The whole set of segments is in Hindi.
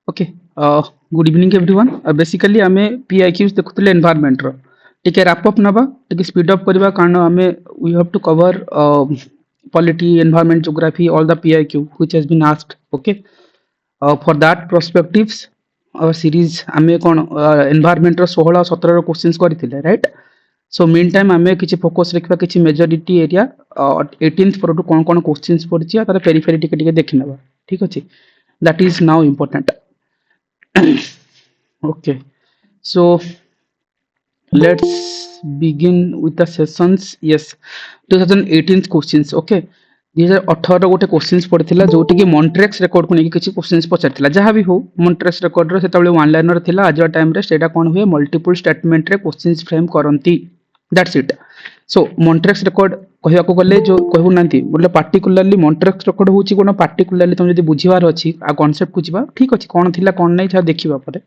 Okay good evening everyone basically आमे PIQs देखुतले एनवायरनमेंट रो टिके रैप अप नबा टिके स्पीड अप करबा कारण आमे we have to cover polity environment geography all the PIQ which has been asked okay for that perspectives our series आमे कोन एनवायरनमेंट रो 16 17 रो क्वेश्चंस करथिले राइट सो मीन टाइम आमे किछि फोकस रखबा किछि मेजॉरिटी एरिया 18th पर कोन कोन क्वेश्चंस पड़छि आ तार पेरिफेरी टिके टिके देखिनबा ठीक अछि that is now important Okay, so let's begin with the sessions. Yes, 2018 questions. Okay, 2018 गोटे क्वेश्चंस पड़थिला जोटी कि मॉन्ट्रेक्स रिकॉर्ड को नेकी किछि क्वेश्चंस पचारथिला जहां भी हो मॉन्ट्रेक्स रिकॉर्ड रो सेतबेले वन लाइनर थिला आज टाइम रे सेटा कोन हुए मल्टीपल स्टेटमेंट रे क्वेश्चंस फ्रेम करंती that's it so Montreux record कहया को गले जो कहू नांती बोले पार्टिकुलरली मॉन्ट्रेक्स रिकॉर्ड होची कोन पार्टिकुलरली तुम जदी बुझिवार अछि आ कांसेप्ट को जिबा ठीक अछि कोन थिला कोन नै था देखिबा परे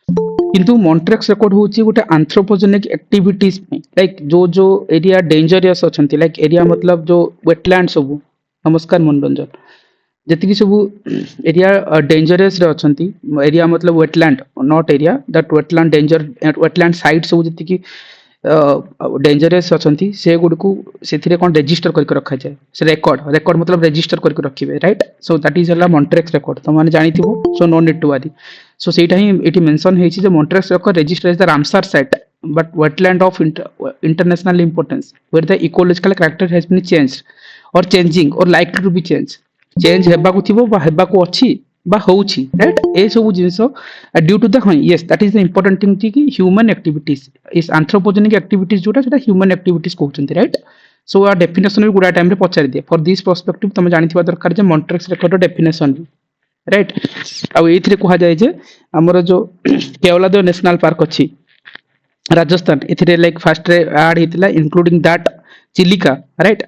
किंतु मॉन्ट्रेक्स रिकॉर्ड होची गोटे एंथ्रोपोजेनिक एक्टिविटीज लाइक जो जो एरिया डेंजरियस अछंती लाइक एरिया मतलब जो वेटलैंड सब नमस्कार मनोरंजन जति सब एरिया डेंजरियस रे अछंती एरिया मतलब wetland not area that wetland danger wetland site सब जति की डेंजरियस अछंती से गुड को सेथिरे कोन रजिस्टर करके रखा जाय से रिकॉर्ड रिकॉर्ड मतलब रजिस्टर करके रखिबे राइट सो दैट इज हला मॉन्ट्रेक्स रिकॉर्ड तो माने जानिथिबो so no need to worry so सेटा ही एटी मेंशन हेछि जे Montreux record register is the Ramsar site but wetland of international importance where the ecological character has been changed or changing or likely to be change हेबा को थिबो बा हेबा को अछि बा होउछि राइट ए सब जिंस due to the yes that is the important thing कि human activities is anthropogenic activities जोटा सेटा ह्यूमन एक्टिविटीज कहउछन्ती राइट सो आ डेफिनेशन भी गुडा टाइम रे पचारि दिए फॉर दिस पर्सपेक्टिव तुम जानिथिबा दरकार जे मॉन्ट्रेक्स रिकॉर्ड डेफिनेशन राइट आ एथिरे कहा जाय जे हमर जो केवलादेव नेशनल पार्क अछि राजस्थान एथिरे लाइक फास्ट रे ऐड हितला including that Chilika right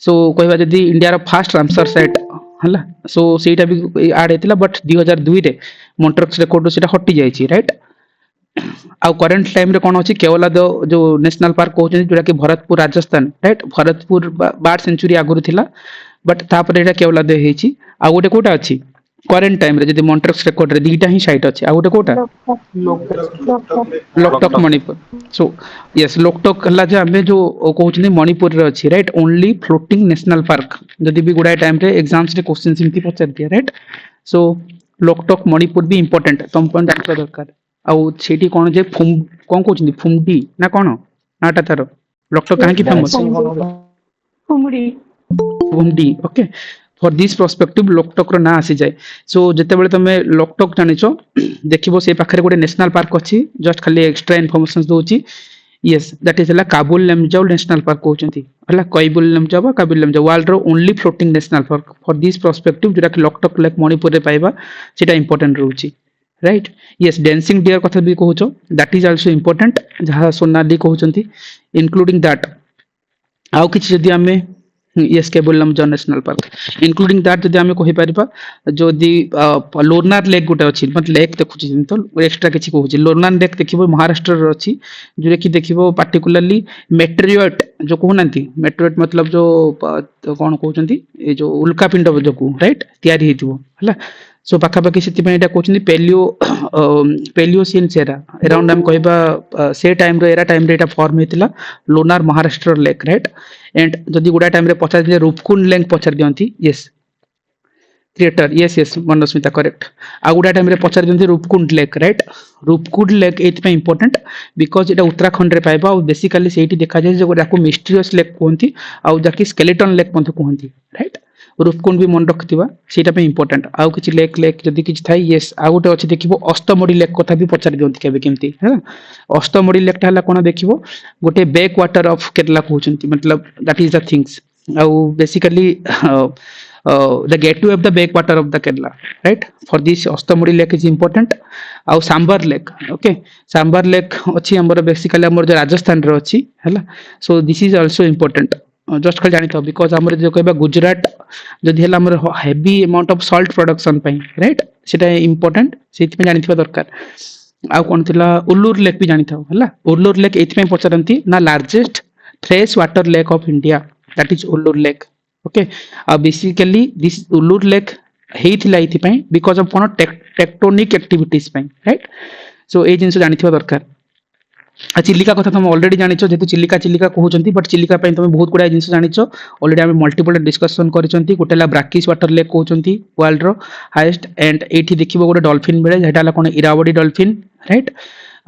so कहबा जदी इंडिया रो फर्स्ट रामसर साइट हला सो सेटा भी ऐड हेतिला बट 2002 रे मॉन्ट्रेक्स रिकॉर्ड सेटा हटि जाय छी राइट आ करंट टाइम रे कोन अछि केवलादेव जो नेशनल पार्क कहउछन जोटा कि Bharatpur Rajasthan right Bharatpur bird sanctuary आगुरु थिला बट तापर एटा केवलादेव हेछि आ गोटे कोटा अछि करंट टाइम रे जदी मॉन्ट्रेक्स रिकॉर्ड रे दीटा ही साइट अछि आ गोटे कोटा लोकटक मणिपुर सो यस लोकटक हला जे हमें जो कहउछन मणिपुर रे अछि right only floating national park जदी भी गुडा टाइम रे एग्जाम्स रे क्वेश्चन सिम्पली पचार दिया राइट सो लोकटक मणिपुर भी इंपोर्टेंट तुम पॉइंट जानता दरकार आ सेठी कोन जे फुम कोन कहउछन फुमडी ना कोन नाटा तार लोकटक काहे की famous phumdi okay for this perspective Loktak रो ना आसी जाय सो जते बेले तमे लोकटक जानिछो देखिबो से पाखरे गोटे नेशनल पार्क अछि जस्ट खाली एक्स्ट्रा इन्फॉर्मेशंस दोछि यस दैट इज हला काबुल लेमजाओ नेशनल पार्क कहउछंती हला कैबुल लेमजाओ बा काबुल लेमजाओ वर्ल्ड रो only floating national park for this perspective जोटा कि लोकटक लेक मणिपुर रे पाइबा सेटा इंपोर्टेंट रहउछि राइट यस डांसिंग डियर कथा भी कहउछो दैट इज आल्सो इंपोर्टेंट जहा सोनाली कहउछंती इंक्लूडिंग दैट आउ किछि जदी हमें यस केबुलम जो नेशनल पार्क इंक्लूडिंग दैट जदी हमें कहि परिबा जदी लोरनार लेक गोटे अछि मतलब लेक देखुछि तो एक्स्ट्रा किछि कहउछि लोरनार लेक देखिबो महाराष्ट्र रो अछि जोरे कि देखिबो पार्टिकुलरली मेट्रोइट जो कहउनांती मेट्रोइट मतलब जो कोन कहउछंती ए जो उल्का पिंड जो को राइट तयारी हेतिबो हला सो पाखा पाखी सेति पे एटा कहउछंती पेलियोसिन सेरा अराउंड हम कहबा से टाइम रो एरा टाइम रे एटा फॉर्म हेतिला Lonar Maharashtra lake right and जदी गुडा टाइम रे पचार दिए रूपकुंड लेक पचार दियंती yes creator yes yes Manasmita correct आ गुडा टाइम रे पचार दियंती Roopkund lake right Roopkund lake एत पे इंपोर्टेंट बिकॉज़ एटा उत्तराखंड रे पाइबा और बेसिकली सेठी देखा जाय जे गोटा को मिस्टीरियस लेक कहंती आ जाकी स्केलेटन लेक मध्ये कहंती राइट रूपकुंड भी मन रखथिबा सेटा पे इंपोर्टेंट आउ किछि लेक लेक जदी किछि थाई यस आ गोटे अछि देखिबो अष्टमोडी लेक कथा भी पचार दियंती केबे केमती है अष्टमोडी लेक हला कोन देखिबो गोटे बैक वाटर ऑफ केरला कहउचंती मतलब दैट इज द थिंग्स आउ basically the gateway of the backwater of the Kerala, right? For this, Astamudi Lake is important. ଆଉ Sambhar lake okay Sambhar lake अछि हमर बेसिकली हमर जो राजस्थान रे अछि हला so this is also important just खाली जानि थब बिकॉज़ हमर जो कहबा गुजरात जदि हला हमर heavy amount of salt production पई राइट सेटा इंपोर्टेंट सेति पे जानि थबा दरकार आ कोन थिला उल्लूर लेक भी जानि थब हला उल्लूर लेक एति पे पचरंती ना largest fresh water lake of India that is Wular lake okay basically this Wular lake हेइथिला इथि पई बिकॉज़ ऑफ कोन टेक्टोनिक एक्टिविटीज पे, राइट। सो ए जिनस जानिथिबा दरकार। आ चिलिका कथा तुम ऑलरेडी जानिछो, जेतु चिलिका चिलिका कहउचंती, बट चिलिका पे तुम बहुत गुडा जिनस जानिछो ऑलरेडी। हम मल्टीपल डिस्कशन करिसंती। गोटेला ब्राकिस वाटर लेक कहउचंती वर्ल्ड रो हाईएस्ट, एंड एठी देखिबो गोटे डॉल्फिन मिले, जेटा ला कोन इरावडी डॉल्फिन, राइट।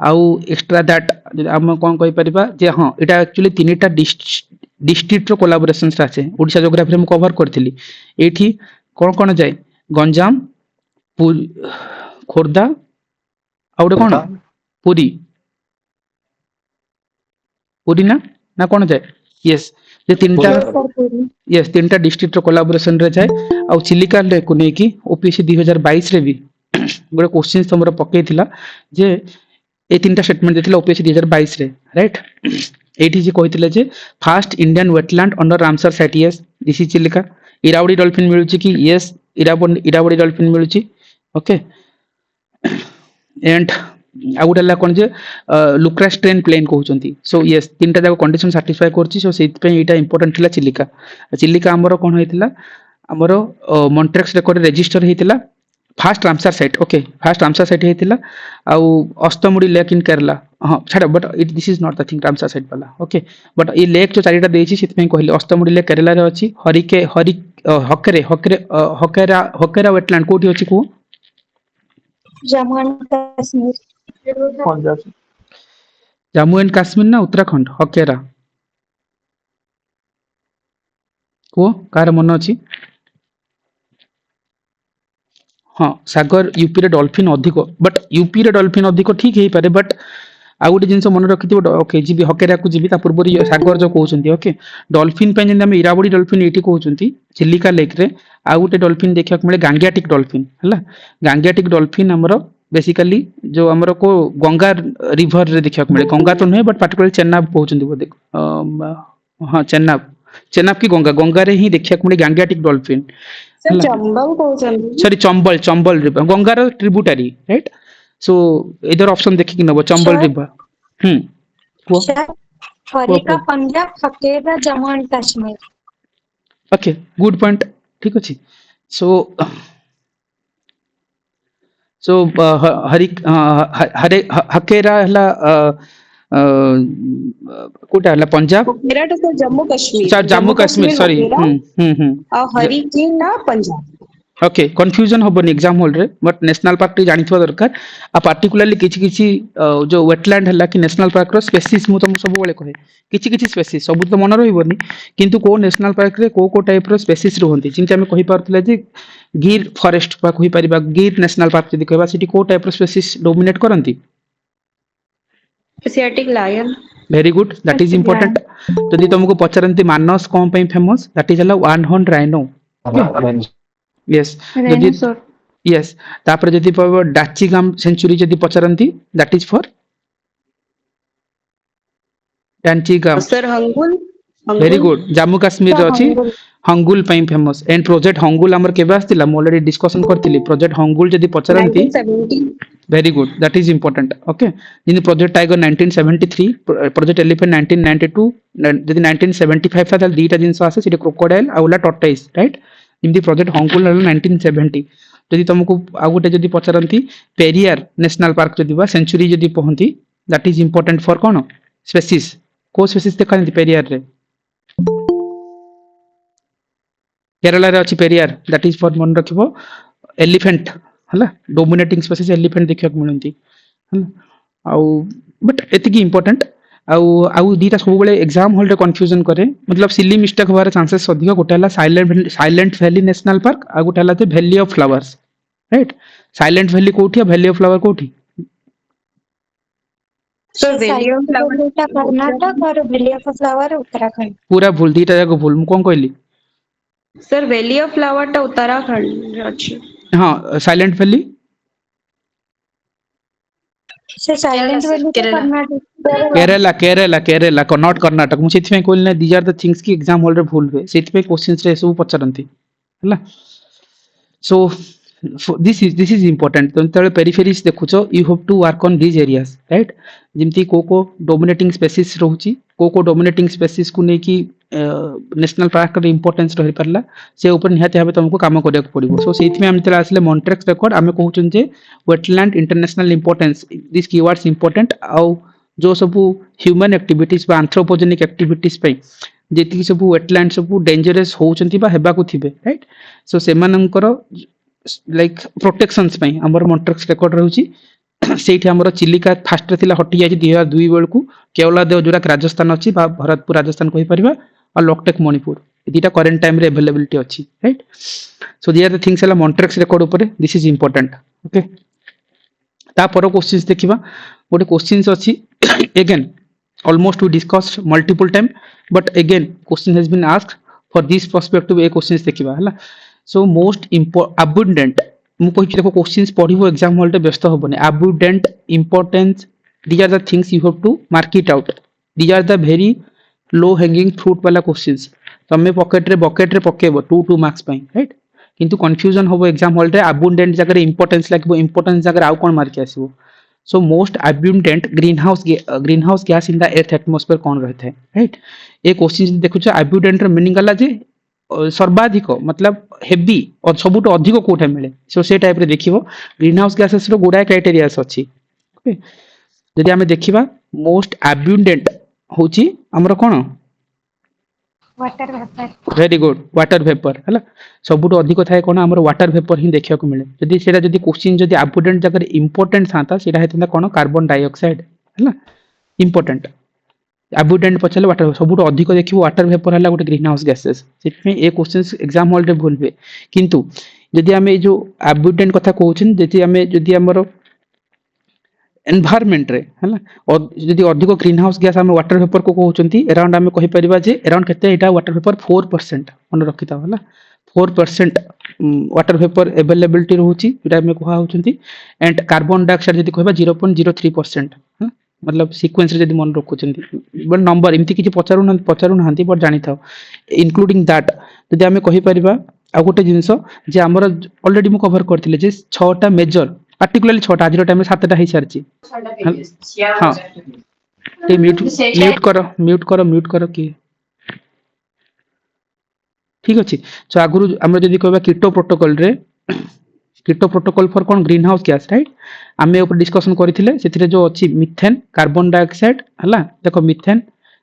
आउ एक्स्ट्रा दैट हम कोन कहि परिबा जे हां एटा एक्चुअली तीनटा डिस्ट्रिक्ट रो कोलैबोरेशंस आछे। ओडिशा ज्योग्राफी हम कवर करथिली। एठी कोन कोन जाय, गंजाम, खोर्धा, आउडे कोन पुरी, पुरी ना ना कोन जाय, यस ये तीनटा, यस तीनटा डिस्ट्रिक्ट रो कोलैबोरेशन रे जाय। आ चिलिका लेक को नै कि ओपीएससी 2022 रे भी गोटे क्वेश्चन हमर पकेइथिला जे ए तीनटा स्टेटमेंट देथिला ओपीएससी 2022 रे, राइट। एठी जे कहिथिले जे first Indian wetland under Ramsar site, yes this is Chilika. Irrawaddy dolphin मिलुची कि, यस इरावडी डॉल्फिन मिलुची, ओके। एंड आ गोटे ला कोन जे लुक्रास ट्रेन प्लेन कहउचंती। सो यस तीनटा जाक कंडीशन सैटिस्फाई करची। सो सेति पे एटा इंपोर्टेंट थिला चिलिका। चिलिका हमरो कोन होइतिला, हमरो मॉन्ट्रेक्स रिकॉर्ड रजिस्टर हेतिला first Ramsar site, okay first Ramsar site हेतिला। आ अस्तमुडी लेक इन केरला, हां छाड़, but it this is not the thing Ramsar site वाला, ओके। बट ए लेक जो चारिटा देछि सेति पे कहले अस्तमुडी लेक केरला रे अछि। हकेरा वेटलैंड कोठी अछि को, जम्मू एंड कश्मीर, जम्मू एंड काश्मीर ना उत्तराखंड, हकेरा को कार मन अछि। हाँ सागर यूपी रे डॉल्फिन अधिक, बट यूपी रे डॉल्फिन अधिक ठीक हे पारे, बट आ गोटे जिनस मन रखिथिबो, ओके जीबी हकेरा को जीबी ता पूर्व सागर जो कहउचंती, ओके। डॉल्फिन पे जेंदा हम इरावडी डॉल्फिन एठी कहउचंती चिलिका लेक रे। आ गोटे डॉल्फिन देखिया मिले गांगेटिक डॉल्फिन, हला गांगेटिक डॉल्फिन हमरो बेसिकली जो हमरो को गंगा रिवर रे देखिया मिले। गंगा तो नहीं बट पर्टिकुलर चेन्नाब कहउचंती बोले, हां चेन्नाब, चेन्नाब की गंगा, गंगा रे ही देखिया मिले गांगेटिक डॉल्फिन, सर चंबल कहउचंती, सॉरी चंबल, चंबल रिवर गंगार ट्रिब्यूटरी, राइट। सो इधर ऑप्शन देखि कि नबो चंबल रिवर। को Harike Punjab, Hokera Jammu and Kashmir, okay good point, ठीक अछि। सो सो हरि हरे हकेरा हला कोटा हला पंजाब, हकेरा तो जम्मू कश्मीर, सर जम्मू कश्मीर सॉरी, आ हरिकेन ना पंजाब, ओके कंफ्यूजन होबनी एग्जाम हॉल रे, बट नेशनल पार्क टी जानिथवा दरकार। आ पार्टिकुलरली किछि किछि जो वेटलैंड हला कि नेशनल पार्क रो स्पेसीज मु तुम सब बेले कहे किछि किछि स्पेसीज सब तो मन रहइबनी, किंतु को नेशनल पार्क रे को टाइप रो स्पेसीज रहंती, जिनके हम कहि पारथले जे गिर फॉरेस्ट बा कहि परिबा, गिर नेशनल पार्क जदि कहबा सिटी को टाइप रो स्पेसीज डोमिनेट करंती, Asiatic lion, very good that is important. जदि तुमको पचरंती मानस कोन पे फेमस, दैट इज हला वन हॉर्न राइनो, यस जदि यस। तापर जदि कहबो डाचिगाम सेंचुरी जदि पचरंती, that is for Dachigam, sir hangul, very good Jammu Kashmir रे अछि हंगुल पई फेमस। एंड प्रोजेक्ट हंगुल हमर केबे आस्तिला मु ऑलरेडी डिस्कशन करथिली। प्रोजेक्ट हंगुल जदि पचरंती, 1970, very good that is important, okay. जिन प्रोजेक्ट टाइगर 1973, प्रोजेक्ट एलिफेंट 1992, जदि 1975 था दीटा जिंस आसे सिटी क्रोकोडाइल आउला टॉर्टोइस, राइट। जिमती प्रोजेक्ट हंगुल 1970। जदि तुमको आ गोटे जदि पचरंती पेरियार नेशनल पार्क जदि बा सेंचुरी जदि पहंती, दैट इज इंपोर्टेंट फॉर कोन स्पेसीज, को स्पेसीज देखा पेरियार रे, केरला रे अछि पेरियार, दैट इज फॉर मन रखिबो एलिफेंट, हला डोमिनेटिंग स्पेसीज एलिफेंट देखिया मिलंती, हला आउ बट एतिकी इंपोर्टेंट। आउ दीटा सब बेले एग्जाम हॉल रे कंफ्यूजन करे, मतलब सिली मिस्टेक होवार चांसेस अधिक। गोटे हला साइलेंट वैली नेशनल पार्क, आ गोटे हला valley of flowers, right. Silent valley कोठी, वैली ऑफ फ्लावर कोठी, sir valley of flower Karnataka और वैली ऑफ फ्लावर उत्तराखंड, पूरा भूल, दीटा जाक भूल मु कोन कहली, सर वैली ऑफ फ्लावर टा उत्तराखंड रे अछि। हां silent valley, sir silent valley तो कर्नाटक, केरला केरला केरला नॉट कर्नाटक। मु सेति में कहली ना दीज आर द थिंग्स की एग्जाम हॉल रे भूल हुए, सेति पे क्वेश्चंस रे सब पचरंती, हला। सो this is important तुम तले पेरिफेरीज देखुछ you have to work on this areas right जिमती को डोमिनेटिंग स्पेसीज रहउची को डोमिनेटिंग स्पेसीज को नै कि नेशनल पार्क रे इंपोर्टेंस रहि परला से ऊपर निहाते भाबे तुमको काम करिया पड़िबो सो सेति में हम तले आसले मॉन्ट्रेक्स रिकॉर्ड आमे कहउछन जे wetland international importance this keywords important आउ जो सब ह्यूमन एक्टिविटीज बा एंथ्रोपोजेनिक एक्टिविटीज पे जेति सब वेटलैंड सब डेंजरस होउचंती बा हेबा को थिबे राइट सो सेमानंकर लाइक प्रोटेक्शंस पे हमर मॉन्ट्रेक्स रिकॉर्ड रहउची सेठी हमर चिलिका फास्ट थिला हटि जाय 2002 बेल को केवला देव जोरा राजस्थान अछि बा भरतपुर राजस्थान कहि परिबा और लॉकटेक मणिपुर एटा करंट टाइम रे अवेलेबिलिटी अछि right so they are the things हला मॉन्ट्रेक्स रिकॉर्ड ऊपर दिस इज इंपोर्टेंट ओके ता पर क्वेश्चंस देखिबा गोटे क्वेश्चंस अछि again almost we discussed multiple time but again question has been asked for this perspective a questions देखिबा हला so most abundant मु कहि देखो क्वेश्चंस पढिबो एग्जाम हॉल रे व्यस्त होबने abundant importance these are the things you have to mark it out these are the very low hanging fruit वाला क्वेश्चंस तमे पॉकेट रे पकेबो 2 मार्क्स पई राइट किंतु कंफ्यूजन होबो एग्जाम हॉल रे abundant जगह रे इंपोर्टेंस लागबो इंपोर्टेंस जगह आउ कोन mark आसीबो so most abundant greenhouse gas in the earth atmosphere कौन रहते हैं राइट ये क्वेश्चन देखु छ abundant र मीनिंग गला जे सर्वाधिक मतलब हेवी और सबुट अधिक कोठा मिले सो से टाइप रे देखिबो ग्रीन हाउस गैसेस रो गुडा क्राइटेरियास अछि ओके जदि हमें देखिबा मोस्ट abundant होची हमर कोन water vapour very good water vapour हला सबुट अधिक थाए कोन हमर वाटर वेपर ही देखिया को मिले जदि सेटा जदि क्वेश्चन जदि abundant जगह इंपोर्टेंट थाता सेटा हेतंदा कोन कार्बन डाइऑक्साइड हला इंपोर्टेंट abundant पछले वाटर सबुट अधिक देखिबो वाटर वेपर हला गोटे ग्रीन हाउस गैसेस सिट में ए क्वेश्चंस एग्जाम हॉल रे भूलबे किंतु जदि हमें जो abundant कथा कहउछन जदि हमें जदि हमर एनवायरनमेंट रे हला और जदि अधिक ग्रीन हाउस गैस हम वाटर वेपर को कहउचंती अराउंड हम कहि परिबा जे अराउंड केते एटा वाटर वेपर 4% मन रखिता हला 4% वाटर वेपर अवेलेबिलिटी रहउची एटा हम कहा होचंती एंड कार्बन डाइऑक्साइड जदि कहबा 0.03% मतलब सीक्वेंस रे जदि मन रखुचंती बट नंबर इमति किछि पचारू नहंती बट जानि थाओ इंक्लूडिंग दैट जदि हम कहि परिबा आ गोटे जिंस जे हमर ऑलरेडी मु कवर करथिले जे 6टा मेजर पार्टिकुलरली 6टा आज टाइम में 7टा ही सारची हां ते म्यूट करो कि ठीक अछि सो आगुरु हम जदि कहबा कीटो प्रोटोकॉल फॉर कोन ग्रीन हाउस गैस राइट आमे ऊपर डिस्कशन करथिले सेथिरे जो अछि मीथेन कार्बन डाइऑक्साइड हला देखो methane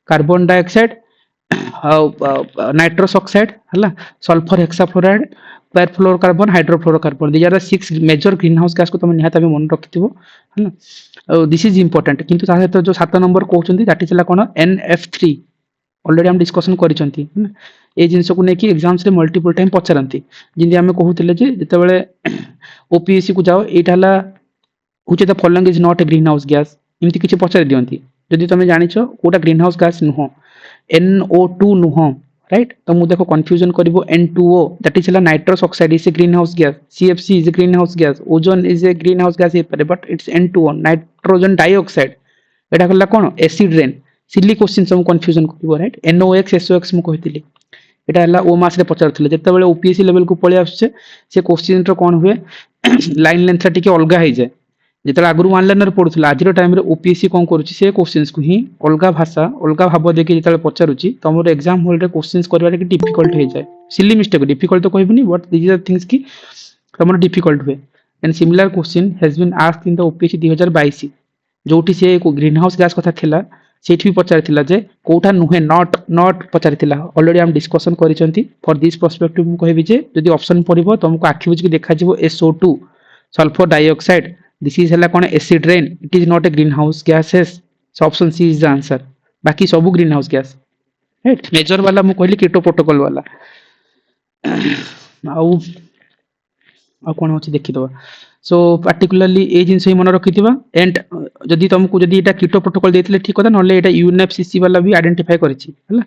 carbon dioxide nitrous oxide हला sulphur hexafluoride perfluorocarbon hydrofluorocarbon these are the 6 major green house gas को तुम निहात भाबे मन रखिथिबो हला दिस इज इंपोर्टेंट किंतु ता सहित जो 7 नंबर कहउचंती दैट इज ला कोन NF3 ऑलरेडी हम डिस्कशन करिसंती ए जिंस को नेकी एग्जाम्स रे मल्टीपल टाइम पचरंती जिंदी हम कहउतिले जे जतबेले ओपीएससी को जाओ एटाला which the following is not a green house gas इमति किछि पचर दियंती जदि तुम जानिछो कोटा ग्रीन हाउस गैस नुहो NO2 नुहो राइट तो मु देखो कंफ्यूजन करिवो N2O that is nitrous oxide is a green house gas CFC is a green house gas ozone is a green house gas but it's N2O nitrogen dioxide एटा कला कोन एसिड रेन सिली क्वेश्चन सब कंफ्यूजन करिवो राइट NOx SOx मु कहितली एटा हला ओ मास रे पचारथिले जतबेले ओपीएससी लेवल को पळे आछे से क्वेश्चन रो कोन हुए लाइन लेंथ टिके अलगा हे जाय जेतला आगुरु वन लाइनर पढुथला आजिरो टाइम रे ओपीएससी कोन करूची से क्वेश्चंस को ही अलगा भाषा अलगा भाव देखि जेतला पचारुची तमरो एग्जाम हॉल रे क्वेश्चंस करबा रे डिफिकल्ट हे जाय सिली मिस्टेक डिफिकल्ट तो कहबनी बट दिस आर थिंग्स की तमरो डिफिकल्ट हुए and similar question has been asked in the OPSC 2022 जोटी से ग्रीन हाउस गैस कथा थिला सेठी भी पचारिथिला जे कोठा नुहे नॉट पचारिथिला ऑलरेडी हम डिस्कशन करिसंती फॉर दिस पर्सपेक्टिव मु कहबी जे जदी ऑप्शन पड़िबो तुमको आखि बुझ के देखा जिवो SO2 sulphur dioxide this is हला कोन acid rain it is not a green house gases so option C is the answer बाकी सब green house gas right major वाला मु कहली कीटो प्रोटोकॉल वाला आउ कोन होची देखि दबा सो पार्टिकुलरली ए जिंस ही मन रखिथिबा एंड जदी तुमको जदी एटा कीटो प्रोटोकॉल देथिले ठीक कथा नले एटा UNFCCC वाला भी आइडेंटिफाई करिछि हला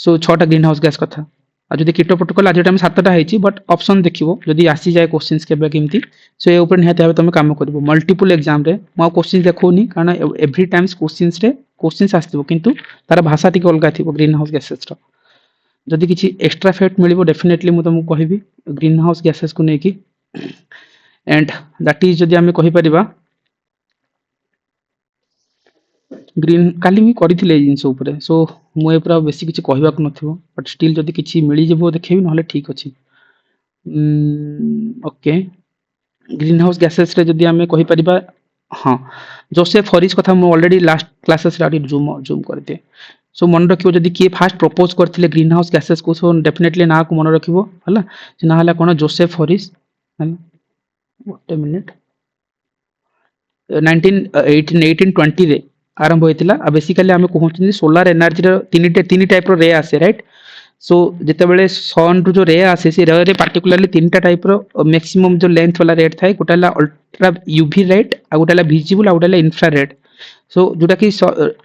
सो 6टा ग्रीन हाउस गैस कथा आ जदी कीटो प्रोटोकॉल आज टाइम 7टा हेछि बट ऑप्शन देखिबो जदी आसी जाय क्वेश्चंस केबे केमती सो ए ऊपर निहाते भाबे तुम काम करबो मल्टीपल एग्जाम रे मो क्वेश्चन देखोनी कारण एवरी टाइम्स क्वेश्चंस रे क्वेश्चंस आस्तिबो किंतु तार भाषा टिके अलगा थिबो ग्रीन हाउस गैसेस रो जदी किछि एक्स्ट्रा फैक्ट मिलिबो डेफिनेटली मु तुमको कहबी ग्रीन हाउस गैसेस को नेकी एंड दैट इज जदि आम कहीपर ग्रीन काली भी करथिले जिंस ऊपर सो मुझे पूरा बेसी किसी कहवाक नथिबो बट स्टिल जदि किसी मिली जबो देखेबी नहले ठीक अछि ओके ग्रीन हाउस गैसेस रे जदि आम कहीपर हाँ जोसेफ हरिस कथा मु ऑलरेडी लास्ट क्लासेस रे जूम जूम कर दिए सो मन रखिबो जदि किए फास्ट प्रपोज करथिले ग्रीन हाउस गैसेस को सो डेफिनेटली ना को मन रखिबो हला से ना हला कोन जोसेफ हरिस हला व्हाट मिनिट 1820 रे आरंभ होइतिला आ बेसिकली आमे कहउछन सोलर एनर्जी रो तीन टाइप रो रे आसे राइट सो जेतेबेले सन रो जो रे आसे से रे रे पार्टिकुलरली तीनटा टाइप रो मैक्सिमम जो लेंथ वाला रेड थाए गोटाला अल्ट्रा यूवी रेड आ गोटाला विजिबल आ गोटाला इंफ्रारेड सो जोटा कि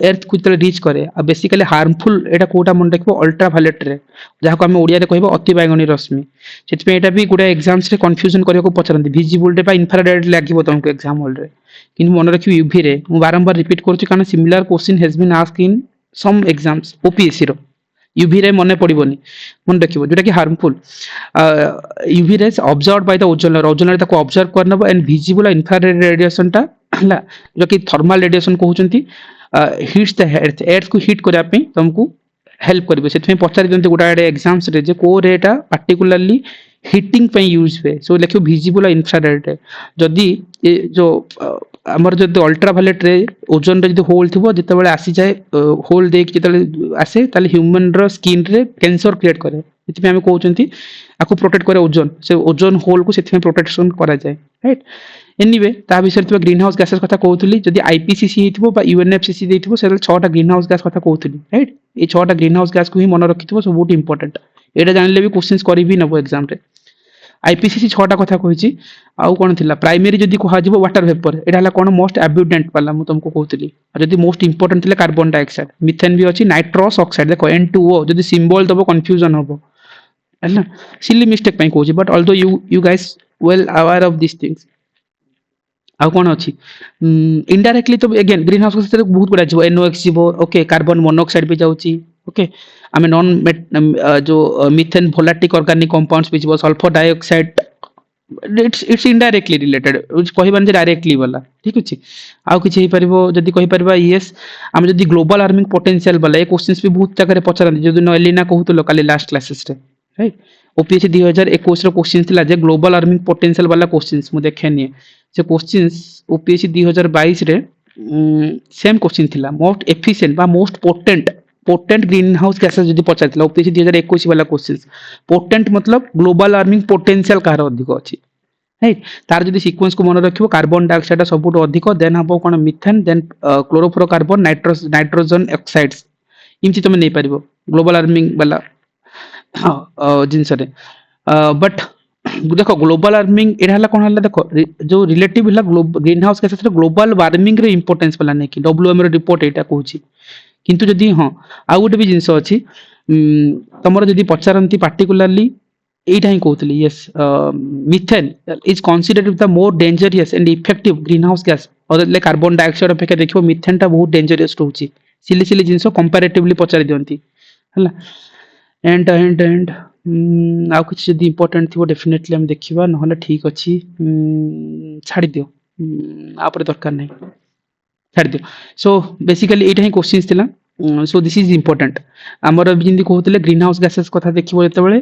अर्थ को जब रीच करे आ बेसिकली हार्मफुल एटा कोटा मन रखबो अल्ट्रा वायलेट रे जहा को हम ओडिया रे कहबो अति बायगणी रश्मि सेति पे एटा भी गुडा एग्जाम्स रे कंफ्यूजन करिया को पचरंती विजिबल रे बा इंफ्रारेड लागिबो तुमको एग्जाम हॉल रे किन मन रखिबो यूवी रे मु बारंबार रिपीट करछु कारण similar question has been asked in some exams OPSC रो यूवी रे मने पड़िबोनी मन रखिबो जोटा कि harmful UV rays observed by the ozone layer ozone layer ताको ऑब्जर्व करनबो एंड विजिबल इंफ्रारेड रेडिएशन टा हला जो कि थर्मल रेडिएशन कहउचंती हिट्स द अर्थ को हिट करिया पे तुमको हेल्प करबे सेति पचारि दंते गोटा एग्जाम्स रे जे को रेटा पार्टिकुलरली हिटिंग पे यूज हुए सो लिखियो विजिबल इंफ्रारेड जदि जो हमर जदि अल्ट्रा वायलेट रे ओजोन रे जदि होल थिबो जते बेले आसी जाए होल देख जते आसे ताले ह्यूमन रो स्किन रे कैंसर क्रिएट करे सेति पे हम कहउचंती आको प्रोटेक्ट करे ओजोन से ओजोन होल को सेति प्रोटेक्शन करा जाए राइट एनीवे ता विषय रे ग्रीन हाउस गैसेस कथा कहउतली जदि आईपीसीसी हिथिबो बा यूएनएफसीसी देथिबो से 6टा ग्रीन हाउस गैस कथा कहउतली राइट ए 6टा ग्रीन हाउस गैस को ही मन रखिथिबो सब बहुत इंपोर्टेंट एटा जानले भी क्वेश्चंस करिवि नबो एग्जाम रे आईपीसीसी 6टा कथा कहिछि आउ कोन थिला प्राइमरी जदि कहा जिवो वाटर वेपर एटा हला कोन मोस्ट एब्युडेंट वाला मु तुमको कहउतली आ जदि मोस्ट इंपोर्टेंट थिला कार्बन डाइऑक्साइड मीथेन भी अछि नाइट्रस ऑक्साइड देखो N2O जदि सिंबल दबो कंफ्यूजन होबो हैना सिली मिस्टेक पई कहउछि but although you guys well aware of this things आउ कोन अछि इनडायरेक्टली तो अगेन ग्रीन हाउस गैस बहुत गुडा जिवो NOx जिवो ओके कार्बन मोनोऑक्साइड भी जाउछि ओके आमे नॉन जो मीथेन वोलेटिक ऑर्गेनिक कंपाउंड्स भी जिवो sulphur dioxide it's indirectly related कहबान जे डायरेक्टली वाला ठीक अछि आउ किछि हे परिबो जदि कहि परबा यस हम जदि ग्लोबल वार्मिंग पोटेंशियल वाला ए क्वेश्चंस भी बहुत जगह रे पचरन जदि न एलिना कहूतलो काली लास्ट क्लासेस रे राइट ओपीएससी 2021 रो क्वेश्चन थिला जे ग्लोबल वार्मिंग पोटेंशियल वाला क्वेश्चंस मु देखेनी से क्वेश्चंस ओपीएससी 2022 रे सेम क्वेश्चन थिला मोस्ट एफिशिएंट बा most potent green house gases जदि पचारथिला ओपीएससी 2021 वाला क्वेश्चंस पोटेंट मतलब ग्लोबल वार्मिंग पोटेंशियल कार अधिक अछि राइट तार जदि सीक्वेंस को मन रखिबो कार्बन डाइऑक्साइड सबुट अधिक देन हबो कोन methane then chlorofluorocarbon nitrogen oxides इमति तमे नै परिबो ग्लोबल वार्मिंग वाला जिनस रे बट देखो ग्लोबल वार्मिंग एरा हला कोन हला देखो जो रिलेटिव हला ग्रीन हाउस गैसेस रे ग्लोबल वार्मिंग रे इंपोर्टेंस वाला नै कि डब्ल्यूएम रे रिपोर्ट एटा कहूची किंतु जदि हां आ गोटे भी जिंस अछि तमरो जदि पचारंती पार्टिकुलरली एटा ही कहउतली yes methane is considered the more dangerous and effective green house gas अदरले कार्बन डाइऑक्साइड अपेक्षा देखिबो मीथेन ता बहुत डेंजरस रहउची सिली सिली जिंस कंपैरेटिवली पचारि दियंती हला एंड आउ कुछ जदि इंपोर्टेंट थिबो डेफिनेटली हम देखिबा नहले ठीक अछि छाडी दियो आपरे दरकार नै छाडी दियो सो बेसिकली एटा ही क्वेश्चंस थिला सो दिस इज इंपोर्टेंट हमर जिंदी कहउतले ग्रीन हाउस गैसेस कथा देखिबो जते बेले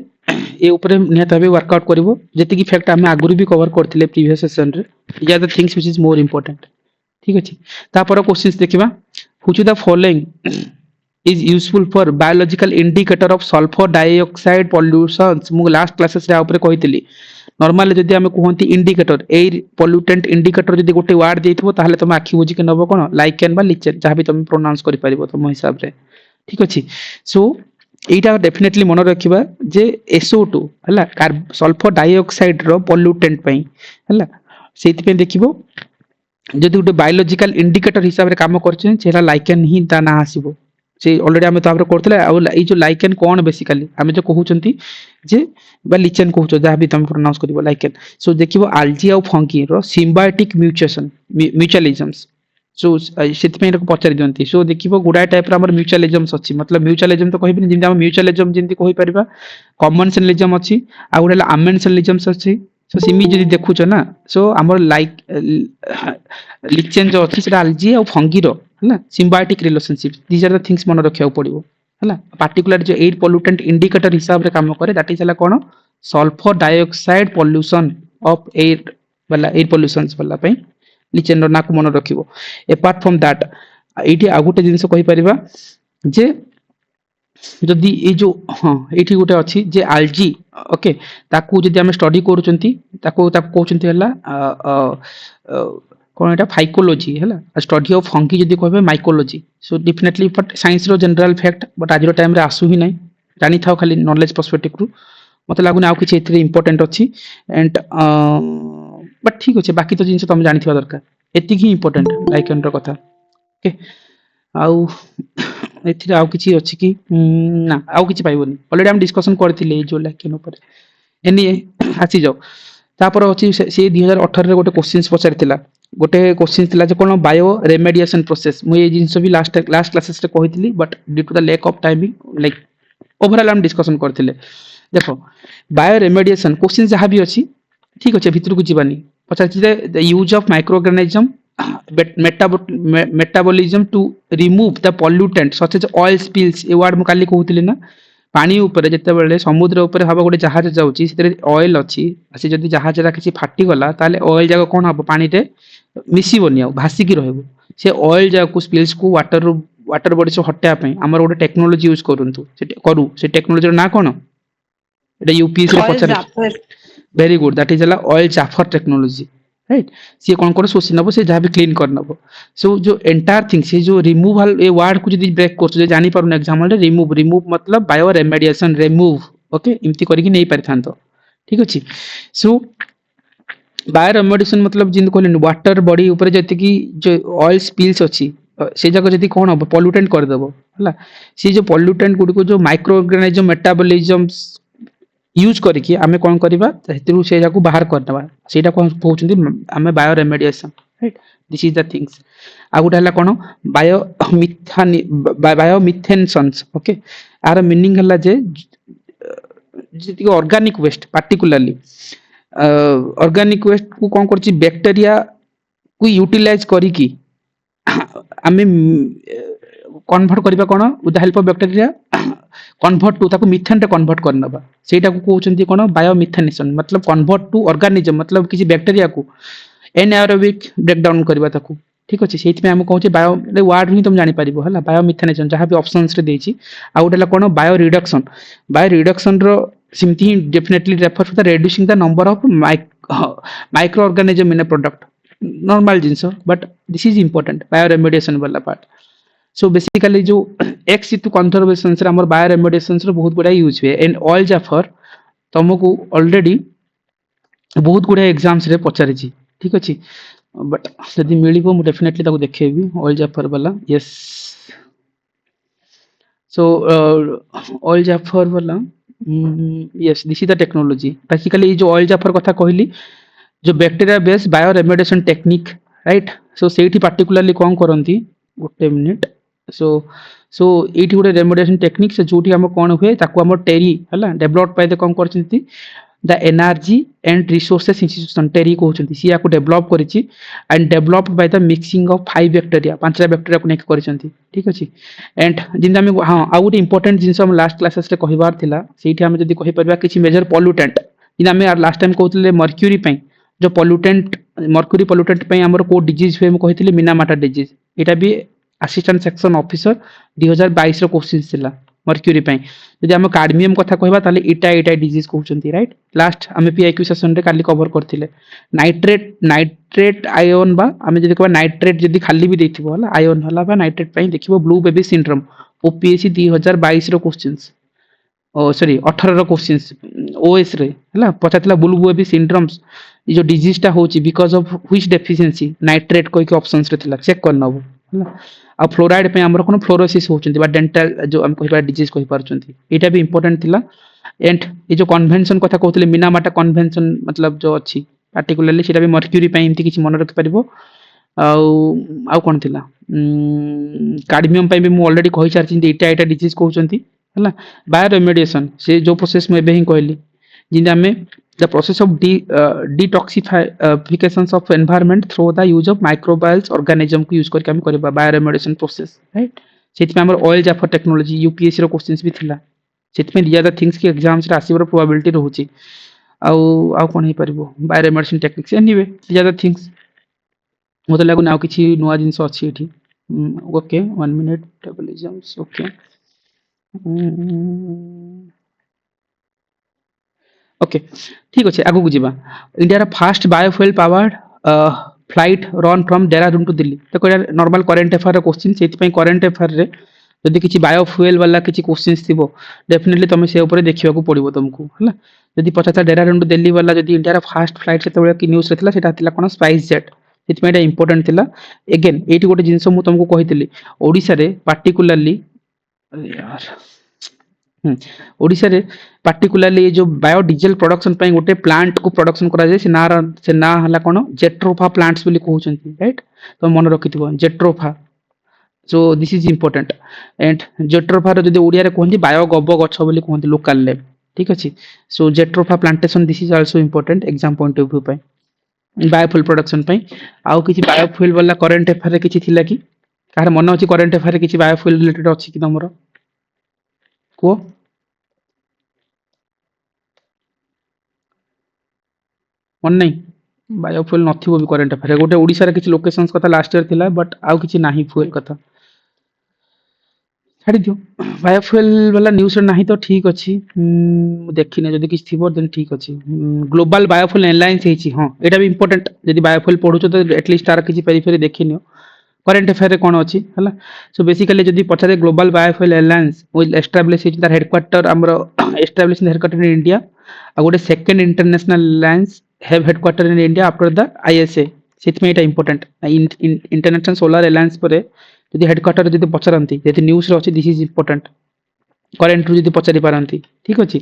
ए ऊपर नियत भाबे वर्कआउट करबो जति की फैक्ट हम आगुरु भी कवर करथिले प्रीवियस सेशन रे they are the things which is more important ठीक अछि तापर क्वेश्चंस देखिबा which the following is useful for biological indicator of sulfur dioxide pollutions मु लास्ट क्लासेस रे ऊपर कहितली नॉर्मली जदि हम कहंती इंडिकेटर एयर पोल्यूटेंट इंडिकेटर जदि गोटे वर्ड देइथबो ताहले तुम आखि बुझी के नबो कोन लाइकेन बा लिचेन जहां भी तुम प्रोनाउंस करि परिबो तुम हिसाब रे ठीक अछि सो एटा डेफिनेटली मन रखिबा जे SO2 हला सल्फर डाइऑक्साइड रो पोल्यूटेंट पई हला सेति पे देखिबो जदि गोटे बायोलॉजिकल इंडिकेटर हिसाब रे काम करछन छेला लाइकेन ही ता ना आसीबो से ऑलरेडी हम तापर करथले आ ई जो लाइकेन कोन बेसिकली हम जो कहउचंती जे बा लिचेन कहउचो जहां भी तुम प्रोनाउंस करिवो लाइकेन सो देखिबो आल्जी आ फंगी रो सिम्बायोटिक म्यूचुअलिज्म्स सो सेति पे पचारि दियंती सो देखिबो गुडा टाइप रा हमर म्यूचुअलिज्म्स अछि मतलब म्यूचुअलिज्म तो कहिबिनी जिंदा हम म्यूचुअलिज्म जिंदी कहि परिबा कॉमनसेलिज्म अछि आ गुडा आमेंसेलिज्म्स अछि सो सिमी जदि देखुछ ना सो आमर लाइक लिचेन जो अछि सेटा algae और फंगी रो हला symbiotic relationship these are the things मन रखिया पड़िबो हला पार्टिकुलर जो एयर पोल्यूटेंट इंडिकेटर हिसाब रे काम करे दैट इज हला कोन sulphur dioxide pollution of air वाला एयर पोल्यूशंस वाला पे लिचेन रो नाक मन रखिबो अपार्ट फ्रॉम दैट एठी आ गुटे जिंस कहि परिबा जे जदि ए जो हाँ एठी गुटे अछि जे algae ओके ताकू जदि हम स्टडी करूचंती ताकू ताकू कहउचंती हला कोन एटा फाइकोलॉजी हला स्टडी ऑफ फंगी जदि कहबे mycology so definitely but science रो जनरल फैक्ट बट आज रो टाइम रे आसु ही नै जानि थाओ खाली नॉलेज पर्सपेक्टिव रु मते लागुन आउ किछि एथरे इंपोर्टेंट अछि एंड बट ठीक अछि बाकी तो जिंस तुम जानि थिबा दरकार एतिक ही इंपोर्टेंट लाइकन रो कथा ओके आउ एथिरे आउ किछि अछि कि ना आउ किछि पाइबोनी ऑलरेडी हम डिस्कशन करथिले जो लाइकन ऊपर एनी आसी जाओ तापर अछि से 2018 रे गोटे क्वेश्चंस पचारिथिला गोटे क्वेश्चन थिला जे कोन बायो रेमेडिएशन प्रोसेस मु ए जिंस भी लास्ट क्लासेस रे कहितली but due to the lack of timing like overall हम डिस्कशन करथिले देखो बायो रेमेडिएशन क्वेश्चन जहां भी अछि ठीक अछि भितर को जीवानी पचारछि the use of micro organism metabolism to remove the pollutant such as oil spills a word मु काली कहउतली ना पानी ऊपर जेते बेले समुद्र ऊपर हबा गोटे जहाज जाउची सेते ऑयल अछि से जदी जहाज रा किछि फाटी गला ताले ऑयल जागा कोन हबो पानी रे मिसिबोनी आ भासी की रहबो से ऑयल जागा को स्पिल्स को वाटर बॉडी से हटाया पई हमर गोटे टेक्नोलॉजी यूज करंतु से टेक्नोलॉजी रा ना कोन एटा यूपीएससी रे Oil पचार zapper. Very good that is a oil zapper technology right सी कौन कर शोषि नब से जहाँ भी क्लीन कर नब सो जो एंटायर थिंग से जो रिमूवल ए वर्ड को जदी ब्रेक कर जानि पारुन एग्जांपल रे रिमूव मतलब बायो रेमेडिएशन रिमूव ओके इमति करके नहीं पारथांतो ठीक अछि सो बायो रेमेडिएशन मतलब जिन कहले वाटर बॉडी ऊपर जति की जो ऑयल स्पिल्स अछि से जगह जदी कोन हो पोल्यूटेंट कर देबो हला सी जो पोल्यूटेंट गुडी को जो माइक्रो ऑर्गेनिज्म मेटाबॉलिज्म्स यूज करके आमे कोन करबा हेतु से जाको बाहर करनबा सेटा कोन कहउचंदी आमे bioremediation right this is the things आ गुटा हला कोन biomethanation biomethanations okay our meaning हला जे जति organic waste particularly organic waste को कोन करछि बैक्टीरिया को यूटिलाइज करी की आमे कन्वर्ट करबा कोन with the help of bacteria convert to ताको मिथेन रे कन्वर्ट करनबा सेटा को कहउचंती कोन बायो मिथेनेशन मतलब कन्वर्ट टू ऑर्गेनिज्म मतलब किछि बैक्टीरिया को एनाएरोबिक ब्रेक डाउन करबा ताको ठीक अछि सेति में हम कहउचे बायो वर्ड ही तुम जानि परिबो हला बायो मिथेनेशन जहां भी ऑप्शंस रे देछि आ उडला कोन बायो रिडक्शन रो simply definitely refer to the reducing the number of micro organism in a product normal जिंस but this is important bio remediation वाला पार्ट सो बेसिकली जो एक्स टू कंजर्वेशन रे हमर बायो रेमेडिएशन रे बहुत गुडा यूज हुए एंड ऑयल जाफर तुमको ऑलरेडी बहुत गुडा एग्जाम्स रे पचारि छी ठीक अछि बट यदि मिलिबो मु डेफिनेटली ताको देखेबी ऑयल जाफर वाला यस सो ऑयल जाफर वाला yes this is the technology basically जो ऑयल जाफर कथा कहली जो bacteria based bio remediation technique right so सेठी पार्टिकुलरली कोन करंती गोटे मिनिट सो सो एठी गोटे रेमेडिएशन टेक्निक से जोठी हम कोन हुए ताको हम टेरी हला डेवलप पाइ दे कोन करचंती the energy and resources institution TERI कहउचंती सी याको डेवलप करिछि and developed by the mixing of 5 bacteria पांचटा बैक्टीरिया को नेक करिसंती ठीक अछि एंड जिंदा हम हां आ गोटे इंपोर्टेंट जिंस हम लास्ट क्लासेस रे कहिबार थिला सेठी हम जदी कहि परबा किछि मेजर पोल्यूटेंट जिंदा हम लास्ट टाइम कहउतले मर्क्यूरी पई जो पोल्यूटेंट मर्क्यूरी पोल्यूटेंट पई हमर को डिजीज हुए हम कहितले मिनामाटा डिजीज एटा भी असिस्टेंट सेक्शन ऑफिसर 2022 रो क्वेश्चन थिला मर्क्यूरी पई यदि हम कार्डमियम कथा कहबा ताले इटा डिजीज कहउचंती राइट लास्ट हम पीआईक्यू सेशन रे काली कवर करथिले नाइट्रेट आयन बा हम जदी कहबा नाइट्रेट जदी खाली भी देथिबो हला आयन हला बा नाइट्रेट पई देखिबो ब्लू बेबी सिंड्रोम ओपीएससी 2022 रो क्वेश्चंस ओ सॉरी 18 रो क्वेश्चंस ओएस रे हला पछातला ब्लू बेबी सिंड्रोम्स ई जो डिजीज टा होची because of which deficiency nitrate कोइ के ऑप्शंस रे थिला चेक करनबो हला आ फ्लोराइड पे हमर कोन फ्लोरोसिस होचंती बा डेंटल जो हम कहिबा डिजीज कहि पारचंती एटा भी इंपोर्टेंट थिला एंड ये जो कन्वेंशन कथा कहतले मिनामाटा कन्वेंशन मतलब जो अछि पार्टिकुलरली सेटा भी मर्क्यूरी पे इमति किछि मन रख परिबो आउ कोन थिला कार्डमियम पे भी मु ऑलरेडी कहि सारचिंती इटा डिजीज कहउचंती हला बायो रेमेडिएशन से जो प्रोसेस में एबे ही कहली जिंदा में the process of detoxification of environment through the use of microbials organism को यूज करके हम करबा बायोरेमेडिएशन प्रोसेस राइट सेति हमर ऑयल जाफर टेक्नोलॉजी यूपीएससी रो क्वेश्चंस भी थिला सेति में दिया द थिंग्स की एग्जाम्स रे आसीबर प्रोबेबिलिटी रहउची आउ कोन हे परिबो बायोरेमेडिएशन टेक्निक्स एनीवे दिया द थिंग्स मते लागु नाउ किछि नुवा जिंस अछि एठी okay 1 minute table exams okay okay ठीक अच्छे आगू को India fast biofuel powered flight run from Dehradun to Delhi तो नॉर्मल करेंट अफेयर क्वेश्चन से करेंट अफेयर रे जदि किसी बायोफ्यूल वाला किसी क्वेश्चंस थी डेफिनेटली तुम से ऊपर देखा पड़ो तुमको है जदि पचार देहरादून टू दिल्ली वाला जदि इंडिया फास्ट फ्लाइट से कि न्यूज रे कौन स्पाइस जेट से इंपोर्टेंट थिला एगेन ये गोटे जिनस मुझे तुमको कही ओडिशा रे पार्टिकुलरली यार ओडिशा रे पार्टिकुलरली जो बायोडीजल प्रोडक्शन पे गोटे प्लांट को प्रोडक्शन करा जाय से ना हला कोन जेट्रोफा प्लांट्स बोली कहउचंती राइट तो मन रखिथिबो jatropha so this is important and jatropha रो जदि ओडिया रे कहंती बायो गब गछ बोली कहंती लोकल ले ठीक अछि so jatropha plantation this is also important exam point of view पे बायोफ्यूल प्रोडक्शन पे आउ किछि बायोफ्यूल वाला करंट अफेयर रे किछि थिला कि कार मन अछि करंट अफेयर रे किछि बायोफ्यूल रिलेटेड अछि कि तमरो को मन नहीं बायोफ्यूल नथिबो भी करंट अफेयर गोटे ओडिसा रे किछि लोकेशंस कथा लास्ट ईयर थिला बट आउ किछि नाही फ्यूल कथा छाड़ी दियो बायोफ्यूल वाला न्यूज़ नहीं तो ठीक अच्छी देखी ना जदि किसी थिबो देन ठीक अच्छी ग्लोबल बायोफ्यूल एलायंस हेची हां एटा भी इंपोर्टेंट जदि बायोफ्यूल पढुचो तो एटलीस्ट तार किछि पेरिफेरी देखि नियो करंट अफेयर रे कोन अछि हला सो बेसिकली जदि पछारे global biofuel alliance will establish it the headquarter हमरो establish in headquarter in India आ गोटे second international alliance have headquarter in India after the ISA set में एटा इंपोर्टेंट इंटरनेशनल सोलर एलायंस परे जदि हेडक्वार्टर जदि पछरंती जदि न्यूज़ रे अछि दिस इज इंपोर्टेंट करेंट जदि पचारि पारंती ठीक अछि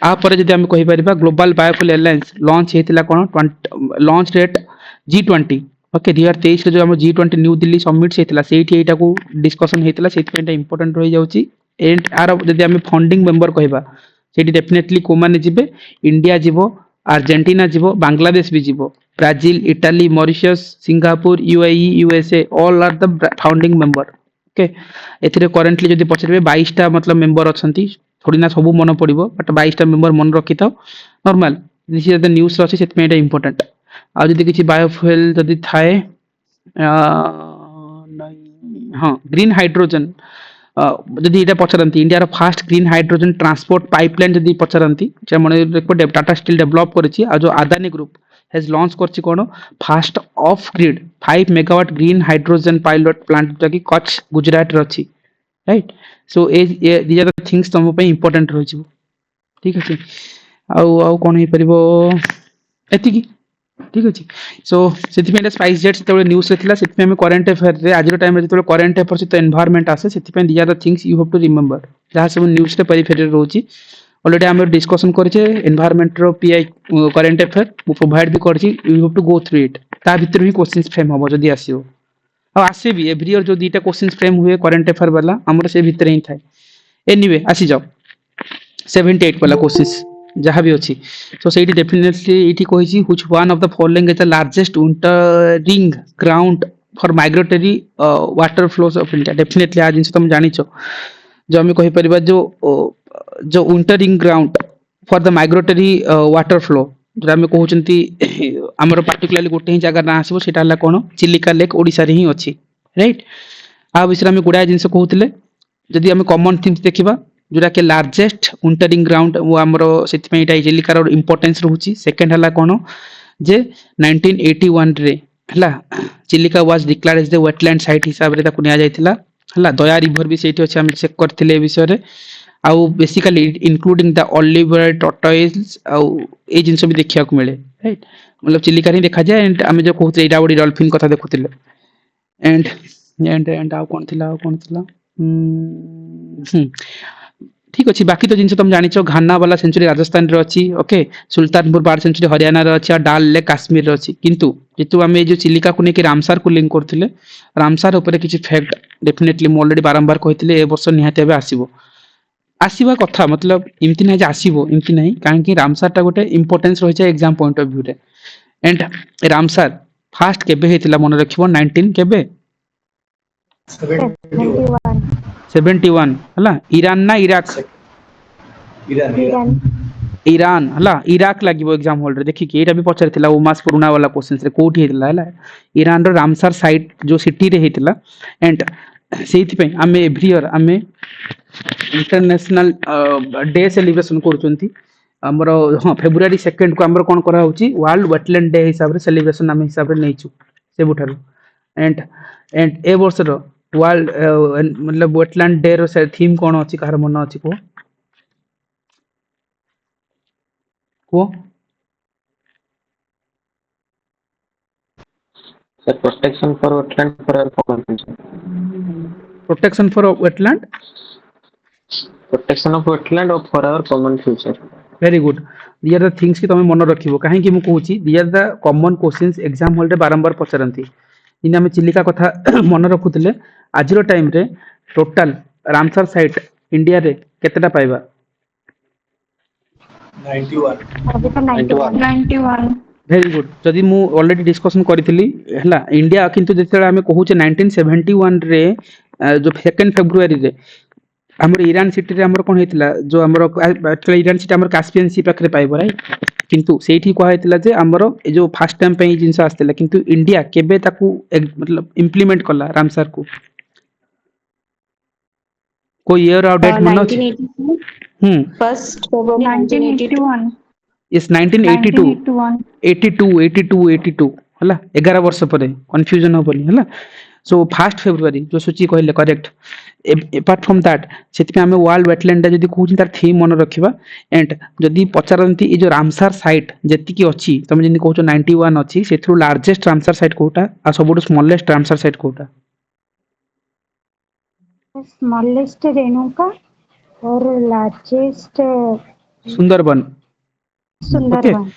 आ परे जदि हम कहि परिबा ग्लोबल बायोफ्यूल एलायंस लॉन्च हेतिला कोन लॉन्च डेट G20 ओके 2023 रे जो हम G20 न्यू दिल्ली समिट हेतिला सेठी एटा को डिस्कशन हेतिला सेठी एटा इंपोर्टेंट रहि जाउची एंड आर जदि हम फंडिंग मेंबर कहबा सेठी डेफिनेटली को माने जिबे इंडिया जिवो अर्जेंटीना जिवो बांग्लादेश भी जिवो Brazil Italy Mauritius Singapore UAE USA all are the founding member okay एथिरे करेंटली जदि पछरबे 22 टा मतलब मेंबर अछंती थोड़ी ना सब मन पड़िबो बट 22 टा मेंबर मन रखिथाओ normal this is the news अछि सेट में एटा इंपोर्टेंट आ जदि किछि बायोफ्यूल जदि थाए हाँ ग्रीन हाइड्रोजन जदि एटा पछरंती इंडिया रो fast green hydrogen transport pipeline जदि पछरंती जे मन टाटा स्टील डेवलप करछि आ जो अदानी ग्रुप has launched करछि कोन fast off grid 5 megawatt green hydrogen pilot plant जकी कच्छ गुजरात रे अछि right so a these are the things तम पे इंपोर्टेंट रहै छी ठीक अछि आउ कोन हे परिबो एति की ठीक अछि सो सेति पे स्पाइस जेट से न्यूज़ रे थिला सेति पे हम करंट अफेयर रे आज टाइम रे जते करंट अफेयर से एनवायरनमेंट आसे सेति पे these are the things you have to remember जहा सब न्यूज़ रे पेरिफेरी रहउची ऑलरेडी हम डिस्कशन करछे एनवायरनमेंट रो पीआई करंट अफेयर मु प्रोवाइड भी करछि you have to go through it ता भीतर भी क्वेश्चंस फ्रेम हो जदी आसीओ आ आसे भी एवरी ईयर जो दीटा क्वेश्चंस फ्रेम हुए करंट अफेयर वाला हमर से भीतर ही थाए एनीवे आसी जाओ 78 वाला क्वेश्चंस जहाँ भी अच्छी सो से डेफिनेटली ये कही which one of the following is the largest wintering ground for migratory water flows of India definitely आज जिन तुम जानी जो आम कही परिबा जो wintering ground for the migratory water flow जो आम कहउचंती हमर पार्टिकुलरली गोटे ही जगह ना आसीबो सेटा हला कोन चिलिका लेक ओडिसा रे ही अछि राइट आ विषय में गुडा जिंस कहउतले जदि हम कॉमन थिंग्स देखिबा जोरा के लार्जेस्ट विंटरिंग ग्राउंड वो हमरो सेति में इटा चिलिका रो इंपोर्टेंस रहउची सेकंड हला कोन जे 1981 रे हला Chilika was declared as the wetland site हिसाब रे ताकु निया जायतिला हला दया रिवर भी सेठी अछि हम चेक करथिले विषय रे आउ बेसिकली इंक्लूडिंग द ऑलिवर टॉर्टोइल्स आउ ए जिंस भी देखिया को मिले राइट मतलब चिलिका रे देखा जाय एंड हम जो कहउते एटा बडी डॉल्फिन कथा देखुतिले एंड आउ कोन थिला ठीक अच्छी बाकी तो जिन तुम जानी घाना वाला सेंचुरी राजस्थान रे अच्छी okay Sultanpur bird sanctuary Haryana रे अच्छी डाल लेक काश्मीर रे अच्छी किंतु जेतु आमे जो चिलिका को नेकी रामसार को लिंक करथिले रामसार ऊपर किछि फैक्ट डेफिनेटली मु ऑलरेडी बारंबार कहिथिले ए वर्ष निहाते बे आसीबो आसीबा कथा मतलब एमती नहीं जे आसीबो एमती नहीं काहे रामसार टा गोटे इंपोर्टेंस रही है एग्जाम पॉइंट ऑफ व्यू रे एंड रामसार फास्ट केबे हेतिला मन रखिबो 19 केबे 71 71 हला ईरान ना इराक ईरान ईरान हला इराक लागिबो एग्जाम हॉल रे देखि कि एटा भी पचारथिला ओ मास पुराना वाला क्वेश्चंस रे कोठी हेतिला हला ईरान रो रामसार साइट जो सिटी रे हेतिला एंड सेथि पे आमे एवरी ईयर आमे इंटरनेशनल डे सेलिब्रेशन करूचंती हमर हां फेब्रुआरी 2 को हमर कोन करा होची वर्ल्ड वेटलैंड डे हिसाब रे सेलिब्रेशन आमे हिसाब रे नेचु से बुठारु एंड एंड ए वर्ष रो वर्ल्ड मतलब वेटलैंड डे रो थीम कोन अछि कार मन अछि को Sir, protection for wetland for our common future. Protection for wetland Protection of wetland or for our common future. Very good these are the things कि तुम मन रखिबो काहे कि मु कहूची these are the common questions exam hall रे बारंबार पचरंती इन आमे चिलिका कथा मन रखुतले आजिरो टाइम रे टोटल रामसर साइट इंडिया रे केतेटा पाइबा 91 अभी तो 91 91 वेरी गुड जदि मु ऑलरेडी डिस्कशन करथिली हला इंडिया किंतु जेतेला आमे कहूचे 1971 रे जो 2 फेब्रुआरी रे हमर ईरान सिटी रे हमर कोन हेतिला जो हमर एक्चुअली ईरान सिटी हमर कास्पियन सी पाखरे पाइबो राइट किंतु सेठी को हेतिला जे हमर ए जो फर्स्ट टाइम पे जिंस आस्तेला किंतु इंडिया केबे ताकू मतलब इंप्लीमेंट कला रामसर को कोई ईयर और डेट मन अछि 1982 फर्स्ट फरवरी 1982 1981 इस 1982 1981 82 हला 11 वर्ष परे कंफ्यूजन होबनी हला सो फर्स्ट फेब्रुआरी जो सूची कहले करेक्ट अपार्ट फ्रॉम दैट सेति हमें वर्ल्ड वेटलैंड जदी कहूची तार थीम मन रखिबा एंड जदी पचारंती ए जो रामसर साइट जेति की अछि तुम जनी कहूचो 91 अछि सेथु लार्जेस्ट रामसर साइट कोटा आ सबुटो स्मॉलेस्ट रामसर साइट कोटा स्मॉलेस्ट रेणुका और largest Sundarban Sundarban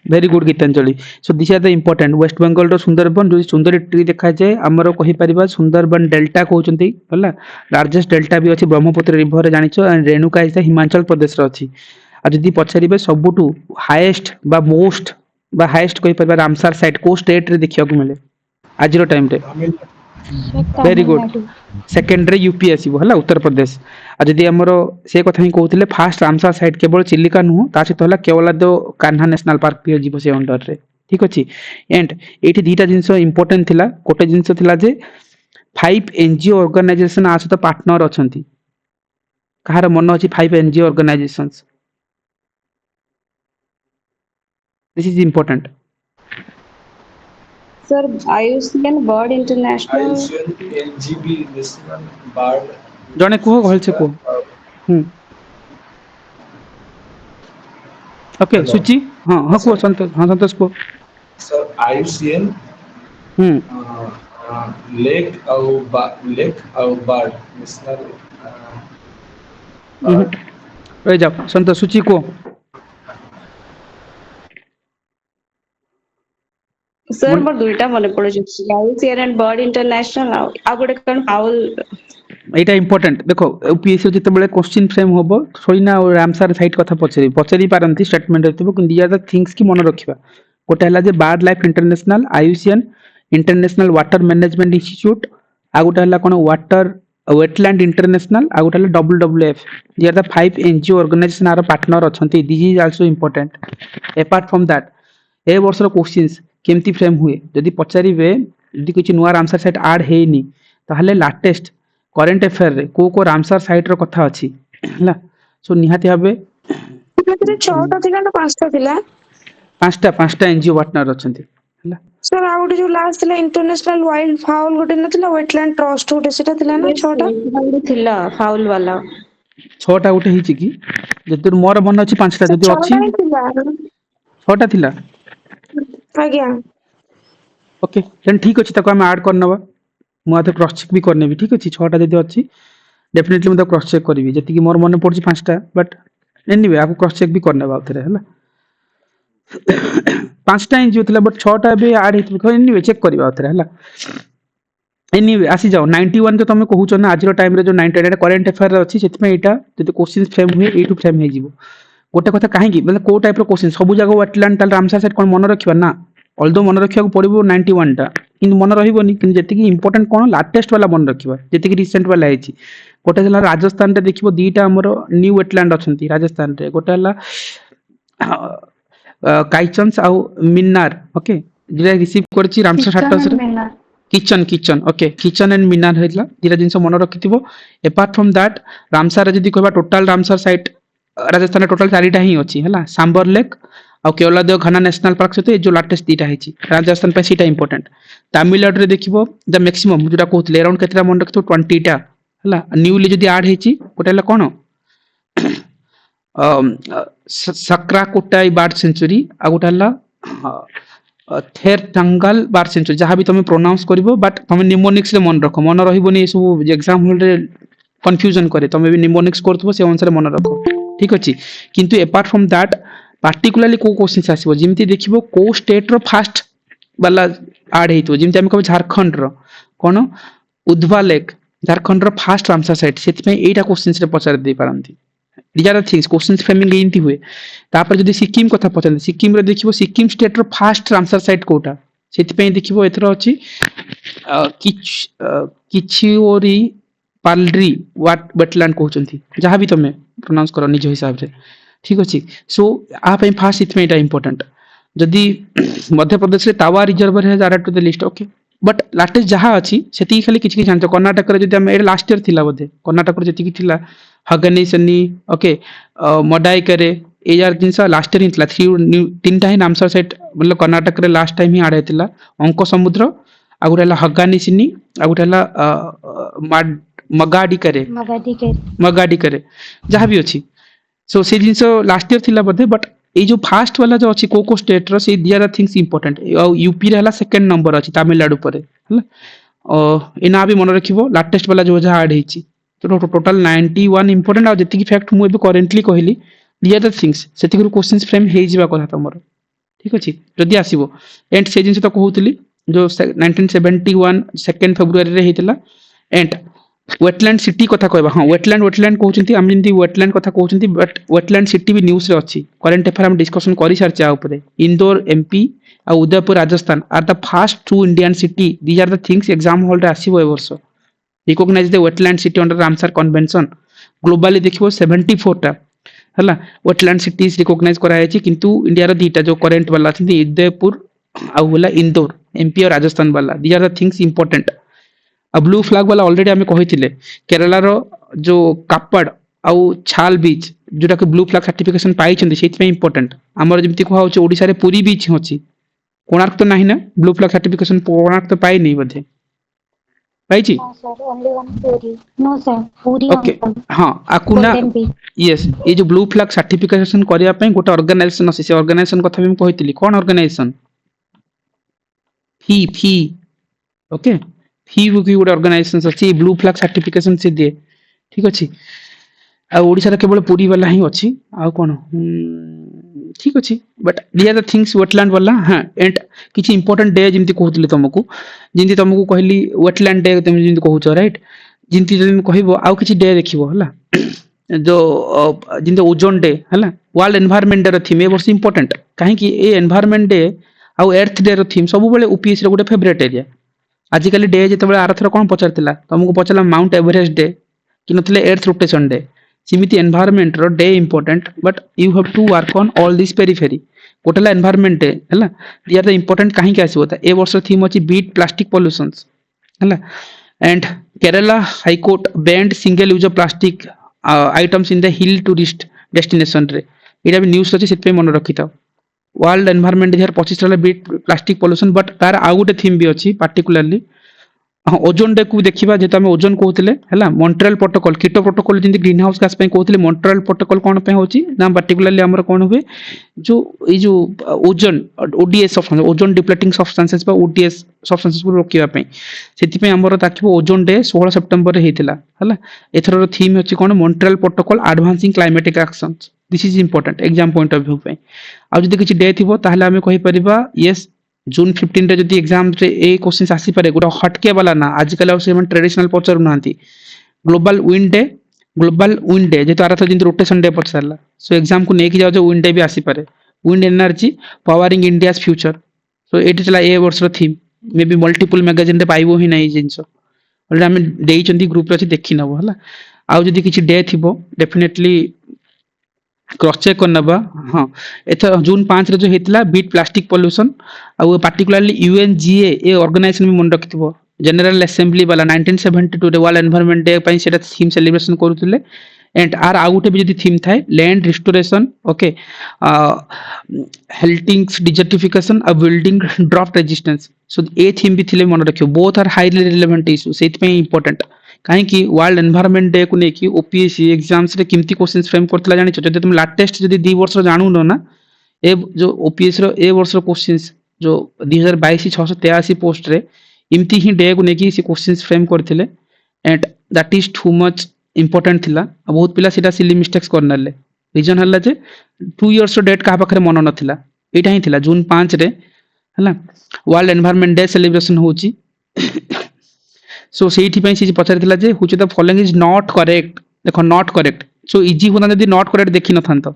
very good Gitanjali so these are the important West Bengal रो सुंदरबन जो सुंदरी ट्री देखा जाए हमरो कहि परिबा सुंदरबन डेल्टा कहउचंती हला लार्जेस्ट डेल्टा भी अछि ब्रह्मपुत्र रिवर रे जानिछो and Renuka is the Himachal Pradesh रो अछि आ जदी पछारिबे सबुटू हाईएस्ट बा मोस्ट बा हाईएस्ट कहि परिबा रामसर साइट को स्टेट रे देखिया को मिले आजिरो टाइम रे वेरी गुड सेकेंड रे यूपी आसीबो हला उत्तर प्रदेश आ जदी हमरो से कथा ही कहउतिले फास्ट रामसर साइट केवल चिलिका नु ता सहित हला केवलादो कान्हा नेशनल पार्क भी जीवो से अंडर रे ठीक अछि एंड एठी दीटा जिंस इंपोर्टेंट थिला कोटे जिंस थिला जे 5 एनजीओ ऑर्गेनाइजेशन आ सहित पार्टनर अछंती कहार मन अछि 5 NGO organisations this is important Sir, IUCN Bird International. IUCN NGB National Bird जने कुह कहल से को ओके Hello. सुची हां हां को संतोष को Sir IUCN Lake और Bird National Bird रह जाओ संतोष सुची को Sir, मोर दुईटा मने पड़े IUCN and Bird International आ गोटे कौन फाउल एटा इंपोर्टेंट देखो यूपीएससी जते बेले क्वेश्चन फ्रेम होबो सोइना और रामसर साइट कथा पचरी पारंती स्टेटमेंट रहतिबो कि दि आर द थिंग्स की मन रखिबा कोटा हला जे bird life international IUCN international water management institute आ गोटा हला कोन वाटर वेटलैंड इंटरनेशनल आ गोटा हला WWF these are the 5 NGO organization are partner अछंती this is also important apart from that ए वर्ष रो क्वेश्चंस केमती फ्रेम हुए जदी पचारिबे जदी किछ नुवा रामसर साइट ऐड हेनी ताहले लेटेस्ट करेंट अफेयर रे को रामसर साइट रो कथा अछि हला सो निहाती भाबे ସେଥିରେ 6ଟା ଥିଲା ନା 5ଟା ଥିଲା पांचटा एनजीओ पार्टनर अछंती हला सर आ गोटे जो लास्ट ଥିଲା इंटरनेशनल वाइल्ड फाउल गोटे नथिला वेटलैंड ट्रस्ट गोटे सेटा ଥିଲା ना 6टा ଥିଲା फाउल वाला 6टा उठे हिची की जदी मोर मन अछि 5टा जदी अछि 6टा ଥିଲା 6टा थिला आज्ञा ओके देन ठीक अछि ताको हम ऐड करनबा मु आते क्रॉस चेक भी करनेबी ठीक अछि 6टा जदी अछि डेफिनेटली मु क्रॉस चेक करबी जति कि मोर मन पड़छि 5टा बट एनीवे आपको क्रॉस चेक भी करनेबा आउथरे हला 5टा एनजीओ थिला बट 6टा बे ऐड हेतु एनीवे चेक करबा आउथरे हला एनीवे आसी जाओ 91 जो तुम कहूछ ना आज टाइम रे जो 90 एटा करंट अफेयर अछि सेति में एटा जदि क्वेश्चन फ्रेम हुए एटू फ्रेम हे जिवो गोटे कथा काहे कि मतलब को टाइप रो क्वेश्चन सब जगह वेटलैंड ताल रामसर सेट कोन मन रखिबा ना ऑल्दो मन रखिया को पड़िबो 91 टा किंतु मन रहिबोनी किंतु जेति कि इंपोर्टेंट कोन लेटेस्ट वाला मन रखिबा जेति कि रिसेंट वाला हेछि गोटे हला राजस्थान रे देखिबो दीटा हमर न्यू वेटलैंड अछंती राजस्थान रे गोटे हला काइचन्स आउ मिन्नार ओके जे रिसीव करछि रामसर साटस रे kitchen okay kitchen and Minar हेतला दिरा जिंस मन रखिथिबो अपार्ट फ्रॉम दैट रामसर जदी कहबा total Ramsar site Rajasthan total 4टा ही अछि हला सांबर लेक आ केवलादेव घना नेशनल पार्क सहित जो लाटेस्ट दीटा हेछि राजस्थान पे सीटा इंपोर्टेंट तमिलनाडु रे देखिबो द मैक्सिमम जोटा कहतले अराउंड केतरा मन रखिथो 20 टा हला न्यूली जदी ऐड हेछि गोटेला कोन सक्राकोटाई बर्ड सेंचुरी आ गोटेला थेर टंगल बार सेंचुरी जहाँ भी तुम प्रोनाउंस करिवो बट तुम निमोनिक्स रे मन रखो मन रहिबोनी सब एग्जाम हॉल रे कंफ्यूजन करे तुम भी निमोनिक्स करथबो से अनुसार मन रखो ठीक अछि किंतु अपार्ट फ्रॉम दैट पार्टिकुलरली को क्वेश्चन आसीबो जिमती देखिबो को स्टेट रो फर्स्ट वाला ऐड हेतो जिमती हम कहबो झारखंड रो कोन उद्धवा लेक झारखंड रो फर्स्ट रामसर साइट सेति में एटा क्वेश्चंस रे पचार दे पारंती these are the things questions framing एंती हुए तापर जदी सिक्किम कथा पचले सिक्किम रे देखिबो सिक्किम स्टेट रो फर्स्ट रामसर साइट कोटा सेति पे देखिबो एथर अछि किछिओरी पालरी व्हाट वेटलैंड कहउचंती जहां भी तमे प्रोनाउंस करो निज हिसाब रे ठीक अछि सो आ पे फर्स्ट इतमे एटा इंपोर्टेंट जदी मध्य प्रदेश रे तावा रिजर्वर है are to the list okay but latest जहां अछि सेति खाली किछि जानतो कर्नाटक रे जदी हम ए लास्ट ईयर थिला बोधे कर्नाटक रे जति कि थिला हगनी सनी ओके मडाई करे ए यार जिनसा लास्ट ईयर हितला 3टा ही रामसर साइट मतलब कर्नाटक रे लास्ट टाइम ही आड़े थिला अंक समुद्र आ गुटेला हगानी सनी आ गुटेला मगाडी करे जहां भी अछि सो से जिनस लास्ट ईयर थिला बोधे बट ए जो फर्स्ट वाला जो अछि को स्टेट रो से there are things important UP रे हला सेकंड नंबर अछि तमिलनाडु परे हला एना भी मन रखिबो लेटेस्ट वाला जो जहां ऐड हेछि तो टोटल 91 इंपोर्टेंट आ जति की फैक्ट मु एबे करेंटली कहली दियर द थिंग्स सेति को क्वेश्चंस फ्रेम हे जिबा कथा तमर ठीक अछि जदी आसीबो एंड से जिंस तो कहउतली जो 1971 2 फेब्रुअरी रे हेतिला एंड वेटलैंड सिटी कथा कहबा हां वेटलैंड कहउचंती हम जिंती वेटलैंड कथा कहउचंती बट वेटलैंड सिटी भी न्यूज़ रे अछि करंट अफेयर हम डिस्कशन करि सारचे आ ऊपर इंदौर एमपी आ Udaipur Rajasthan are the first two Indian city these are the things exam hall रे आसीबो ए वर्ष recognize the wetland city under Ramsar convention globally देखिबो 74 टा हला wetland cities recognize करा है किंतु इंडिया रो दीटा जो करंट वाला थि उदयपुर आ वाला इंदौर एमपी और राजस्थान वाला these are the things important अब ब्लू फ्लैग वाला ऑलरेडी हमें कहिथिले केरला रो जो कापड़ आ छाल बीच जोटा के ब्लू फ्लैग सर्टिफिकेशन पाई छथि सेति में इंपोर्टेंट हमर जेमति को होछ ओडिसा रे पुरी बीच होछि कोणार्क तो नाही ना ब्लू फ्लैग सर्टिफिकेशन कोणार्क तो पाई नहीं बधे पाई छी नो सर पूरी ओके हां आकुना यस ये जो ब्लू फ्लैग सर्टिफिकेशन करिया पई गोटे ऑर्गेनाइजेशन अछि से ऑर्गेनाइजेशन कथा भी कहितली कोन ऑर्गेनाइजेशन फी ओके फी वो की गोटे ऑर्गेनाइजेशन अछि ब्लू फ्लैग सर्टिफिकेशन से दे ठीक अछि आ ओडिसा रे केवल पूरी वाला ही अछि आ कोन ठीक अछि but there the things wetland वाला हां एंड किछि इंपोर्टेंट डे जिंती कहउतली तुमको जिंती तुमको कहली वेटलैंड डे तुम जिंती कहउछ राइट जिंती तुम कहबो आ किछि डे देखिबो हला जो जिंती ओजोन डे हला वर्ल्ड एनवायरनमेंट डे रो थीम ए वर्ष इंपोर्टेंट काहे कि ए एनवायरनमेंट डे आ अर्थ डे रो थीम सब बेले ओपीएस रो गोटे फेवरेट एरिया आजिकली डे जेते बेले आरथर कोन पचारतिला तुमको पचला माउंट एवरेस्ट डे कि नथले अर्थ रोटेशन डे सिमिति एनवायरनमेंट रो day important but you have to work on all this periphery गोटेला एनवायरनमेंट डे हला दे आर द इंपोर्टेंट काहे के आसीबो त ए वर्ष थीम अछि बीट प्लास्टिक पॉल्यूशंस हला and Kerala high court band single use of plastic items in the hill tourist destination रे एटा भी न्यूज़ अछि सेत पे मन रखिता वर्ल्ड एनवायरनमेंट डे 25 रे बीट प्लास्टिक पॉल्यूशन बट तार आ गुटे थीम भी अछि पार्टिकुलरली ओजोन डे को देखिबा जेता हम ओजोन कहउतले हला मॉन्ट्रियल प्रोटोकॉल कीटो प्रोटोकॉल जिंदी ग्रीन हाउस गैस पे कहउतले मॉन्ट्रियल प्रोटोकॉल कोन पे होची ना पार्टिकुलरली हमर कोन होबे जो ए जो ozone ODS substance ozone depleting substances बा ओडीएस सब्सटेंसेस को रोकिबा पे सेति पे हमर ताकिबो ओजोन डे 16 सितंबर रे हेतिला हला एथरो थीम होची कोन Montreal protocol advancing climatic actions this is important exam point of view पे आ जदी किछि डे थिबो ताहले हमें कहि परिबा यस जून 15 रे जदि एग्जाम रे ए क्वेश्चंस आसी पारे गोटा हटके वाला ना आजकल से ट्रेडिशनल पचारू नांती ग्लोबल विंड डे जेतो आरथ जिन रोटेशन डे पचारला सो एग्जाम को नेकी जाओ विंड डे भी आसी पारे wind energy powering India's future so एटी चला ए वर्ष रो theme may be multiple magazine रे पाइबो ही नहीं जिंसो ऑलरेडी हम देई चंदी ग्रुप रे अछि देखि नबो हला आउ जदि किछि डे थिबो डेफिनेटली क्रॉस चेक करनबा हां एथ जून 5 रे जो हेतला बीट प्लास्टिक पोल्यूशन आ पार्टिकुलरली यूएनजीए ए ऑर्गेनाइजेशन में मन रखिथबो जनरल असेंबली वाला 1972 रे वर्ल्ड एनवायरनमेंट डे पई सेटा थीम सेलिब्रेशन करूतले एंड आर आउ गुटे भी जदि थीम थाए land restoration okay halting desertification आ बिल्डिंग ड्रॉप रेजिस्टेंस सो ए थीम भी थिले मन रखियो both are highly relevant issue सेति पई इंपोर्टेंट कहीं कि वर्ल्ड एनवायरनमेंट डे को लेकी ओपीएससी एग्जाम्स रे किमती क्वेश्चंस फ्रेम करतला जानि छ जदि तुम लेटेस्ट जदि 2 वर्ष जानु न ना ए जो ओपीएससी रो ए वर्ष रो क्वेश्चंस जो 2022 683 पोस्ट रे इमती ही डे को लेकी से क्वेश्चंस फ्रेम करथिले and that is too much important थिला बहुत पिला सीधा सिली मिस्टेक्स करनले रीजन हल्ला जे 2 इयर्स रो डेट का पाखरे मन नथिला एटा ही थिला जून 5 रे हला वर्ल्ड एनवायरनमेंट डे सेलिब्रेशन होची सो सेठी पई से पचार थिला जे which the following is not correct देखो नॉट करेक्ट सो इजी होना जदी नॉट करेक्ट देखि न थांतो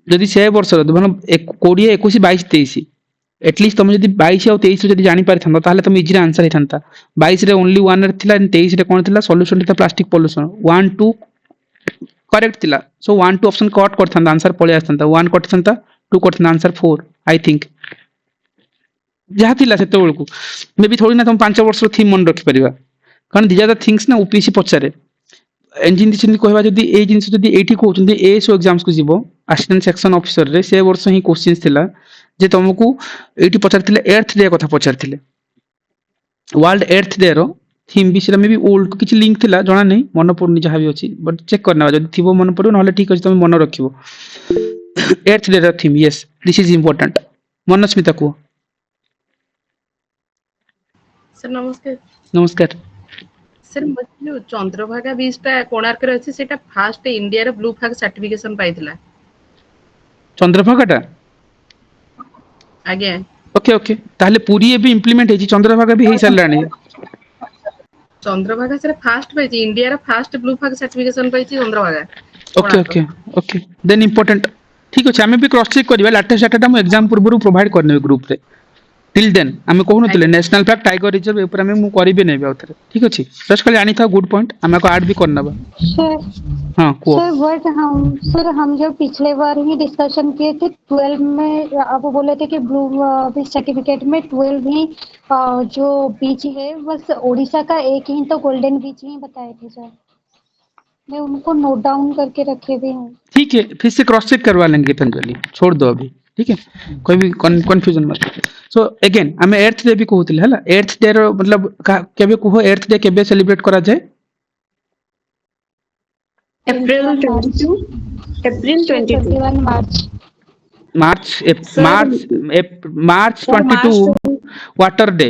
जदी से वर्ष रो मतलब 20 21 22 23 एटलीस्ट तुम जदी 22 और 23 जदी जानि पारि थांतो ताले तुम इजी आंसर ही थांता 22 रे ओनली वन रे थिला 23 रे कोन थिला सॉल्यूशन था प्लास्टिक पोल्यूशन 1 2 करेक्ट थिला सो 1 2 ऑप्शन कट कर थांता आंसर पळे आथांता 1 कट थांता 2 कट थांता आंसर 4 आई थिंक जहाँ थिला सेते बेलकु मे बी थोड़ी ना तुम 5 वर्ष थीम मन रखि परिबा कारण दिस आर द थिंग्स ना ओपीसी पचारे इंजिन दिसन कहबा जदी ए जिंस जदी एठी कहउछन एएसओ एग्जाम्स को जीवो असिस्टेंट सेक्शन ऑफिसर रे से वर्ष ही क्वेश्चंस थिला जे तुमको एठी पचारथिले अर्थ डे कथा पचारथिले वर्ल्ड अर्थ डे रो थीम भी मे बी ओल्ड किछ लिंक थिला जणा नै मन पड़नी जहाँ भी अछि बट चेक करना जदी थिबो मन पड़ो नहले ठीक अछि तुम मन रखिबो अर्थ डे रो theme yes this is important Manasmita को सर नमस्कार नमस्कार सर जो चंद्रभागा बीचटा कोणार्क रे अछि सेटा फास्ट इंडिया रे ब्लू फ्लैग सर्टिफिकेशन पाइथिला चंद्रभागाटा आगे ओके ओके ताहले पूरी एबी इंप्लीमेंट हेची चंद्रभागा भी हेई सारलानी चंद्रभागा सर फास्ट पाइछि इंडिया रे फास्ट ब्लू फ्लैग सर्टिफिकेशन पाइछि Chandrabhaga okay okay okay then important ठीक अछि हमें भी क्रॉस चेक करबा लेटेस्ट डाटा हम एग्जाम पूर्व प्रोवाइड करने ग्रुप रे टिल देन हमें कहू नथिले नेशनल पार्क टाइगर रिजर्व ऊपर हमें मु करिबे नै बेउथरे ठीक अछि जस्ट खाली आनी था गुड पॉइंट हमें को ऐड भी करनबा सर हां को सर हम जो पिछले बार ही डिस्कशन किए थे 12 में आप बोले थे कि ब्लू बीच सर्टिफिकेट में 12 ही जो बीच है बस ओडिशा का एक ही तो गोल्डन बीच ही बताए थे सर मैं उनको नोट डाउन करके रखे भी हूँ ठीक है फिर से क्रॉस चेक करवा लेंगे गीतांजलि छोड़ दो अभी ठीक है कोई भी कंफ्यूजन मत सो अगेन हमें अर्थ डे भी कहूतिले हला अर्थ डे रो मतलब केबे कहो अर्थ डे केबे सेलिब्रेट करा जाए अप्रैल 22 मार्च 22 वाटर डे